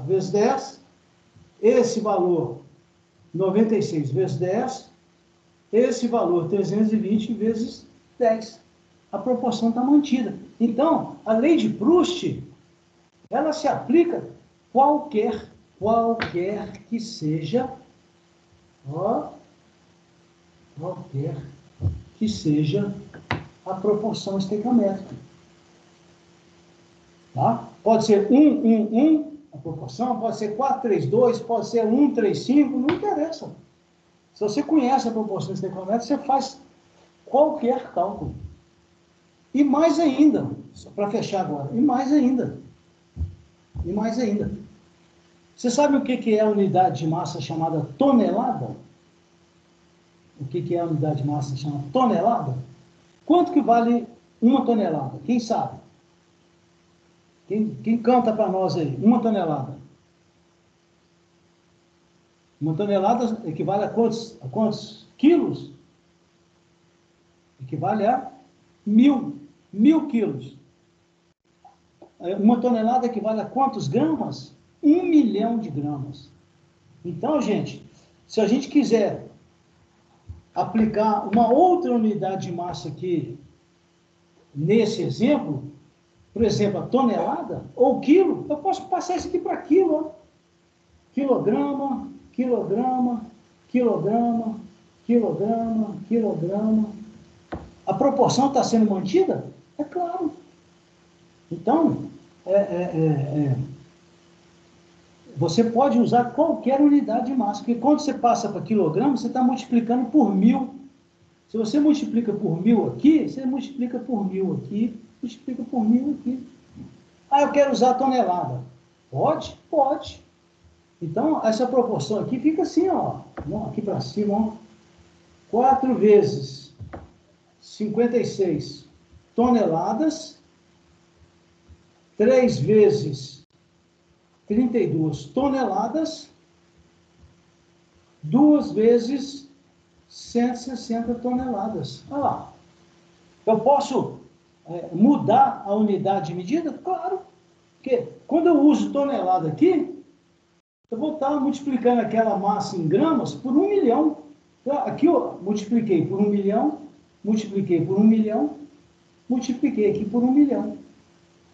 vezes 10, esse valor 96 vezes 10, esse valor 320 vezes 10. A proporção está mantida. Então, a lei de Proust, ela se aplica qualquer que seja, qualquer que seja a proporção estequiométrica. Tá? Pode ser 1, a proporção, pode ser 4, 3, 2, pode ser 1, 3, 5, não interessa. Se você conhece a proporção estequiométrica, você faz qualquer cálculo. E mais ainda, para fechar agora, e mais ainda. Você sabe o que é a unidade de massa chamada tonelada? O que é a unidade de massa chamada tonelada? Quanto que vale uma tonelada? Quem sabe? Quem canta para nós aí? Uma tonelada. Uma tonelada equivale a quantos quilos? Equivale a 1.000 quilos. Uma tonelada equivale a quantos gramas? 1 milhão de gramas. Então, gente, se a gente quiser aplicar uma outra unidade de massa aqui, nesse exemplo, por exemplo, a tonelada ou quilo, eu posso passar isso aqui para quilo. Ó. Quilograma, quilograma, quilograma, quilograma, quilograma. A proporção está sendo mantida? É claro. Então, você pode usar qualquer unidade de massa, porque quando você passa para quilograma, você está multiplicando por 1.000. Se você multiplica por 1.000 aqui, você multiplica por 1.000 aqui, multiplica por 1.000 aqui. Ah, eu quero usar tonelada. Pode? Pode. Então, essa proporção aqui fica assim, ó. Aqui para cima, ó. 4 vezes 56 toneladas, 3 vezes 32 toneladas, 2 vezes 160 toneladas. Olha lá. Eu posso mudar a unidade de medida? Claro. Porque quando eu uso tonelada aqui, eu vou estar multiplicando aquela massa em gramas por 1 milhão. Então, aqui eu multipliquei por 1 milhão, multipliquei por 1 milhão, multipliquei aqui por 1 milhão.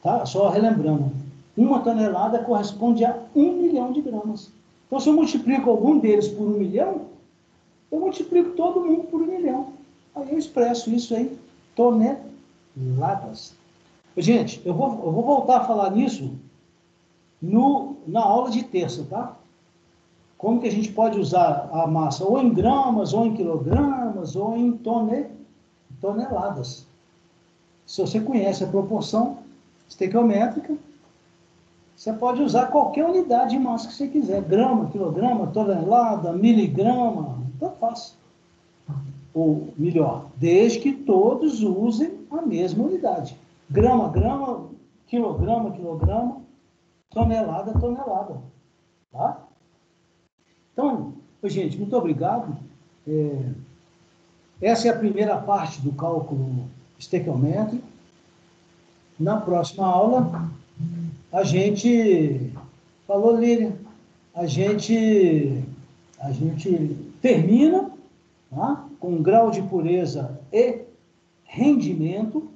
Tá? Só relembrando, 1 tonelada corresponde a 1 milhão de gramas. Então, se eu multiplico algum deles por 1 milhão, eu multiplico todo mundo por 1 milhão. Aí eu expresso isso em toneladas. Gente, eu vou voltar a falar nisso na aula de terça, tá? Como que a gente pode usar a massa ou em gramas, ou em quilogramas, ou em toneladas. Se você conhece a proporção estequiométrica, você pode usar qualquer unidade de massa que você quiser. Grama, quilograma, tonelada, miligrama, tanto faz. Ou melhor, desde que todos usem a mesma unidade. Grama, grama, quilograma, quilograma, tonelada, tonelada. Tá? Então, gente, muito obrigado. Essa é a primeira parte do cálculo estequiométrico. Na próxima aula, a gente... Falou, Lília? A gente termina, tá? Com grau de pureza e rendimento.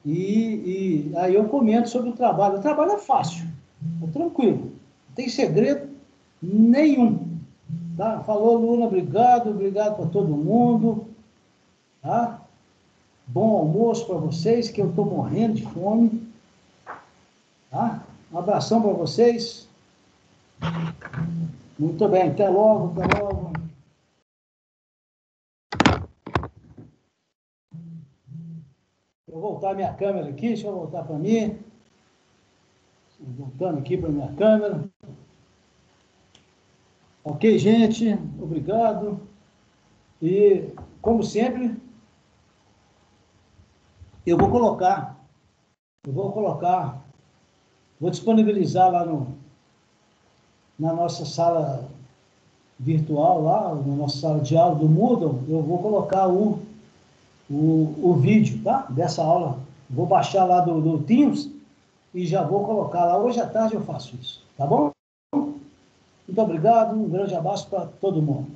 E aí eu comento sobre o trabalho. O trabalho é fácil, é tranquilo. Não tem segredo nenhum. Tá? Falou, Luna, obrigado para todo mundo. Tá? Bom almoço para vocês, que eu estou morrendo de fome. Tá? Um abração para vocês. Muito bem, até logo, até logo. Vou voltar minha câmera aqui, deixa eu voltar para mim. Voltando aqui para minha câmera. Ok, gente, obrigado. E, como sempre, vou disponibilizar lá na nossa sala virtual, lá, na nossa sala de aula do Moodle, eu vou colocar o vídeo, tá? Dessa aula. Vou baixar lá do Teams e já vou colocar lá. Hoje à tarde eu faço isso, tá bom? Muito obrigado, um grande abraço para todo mundo.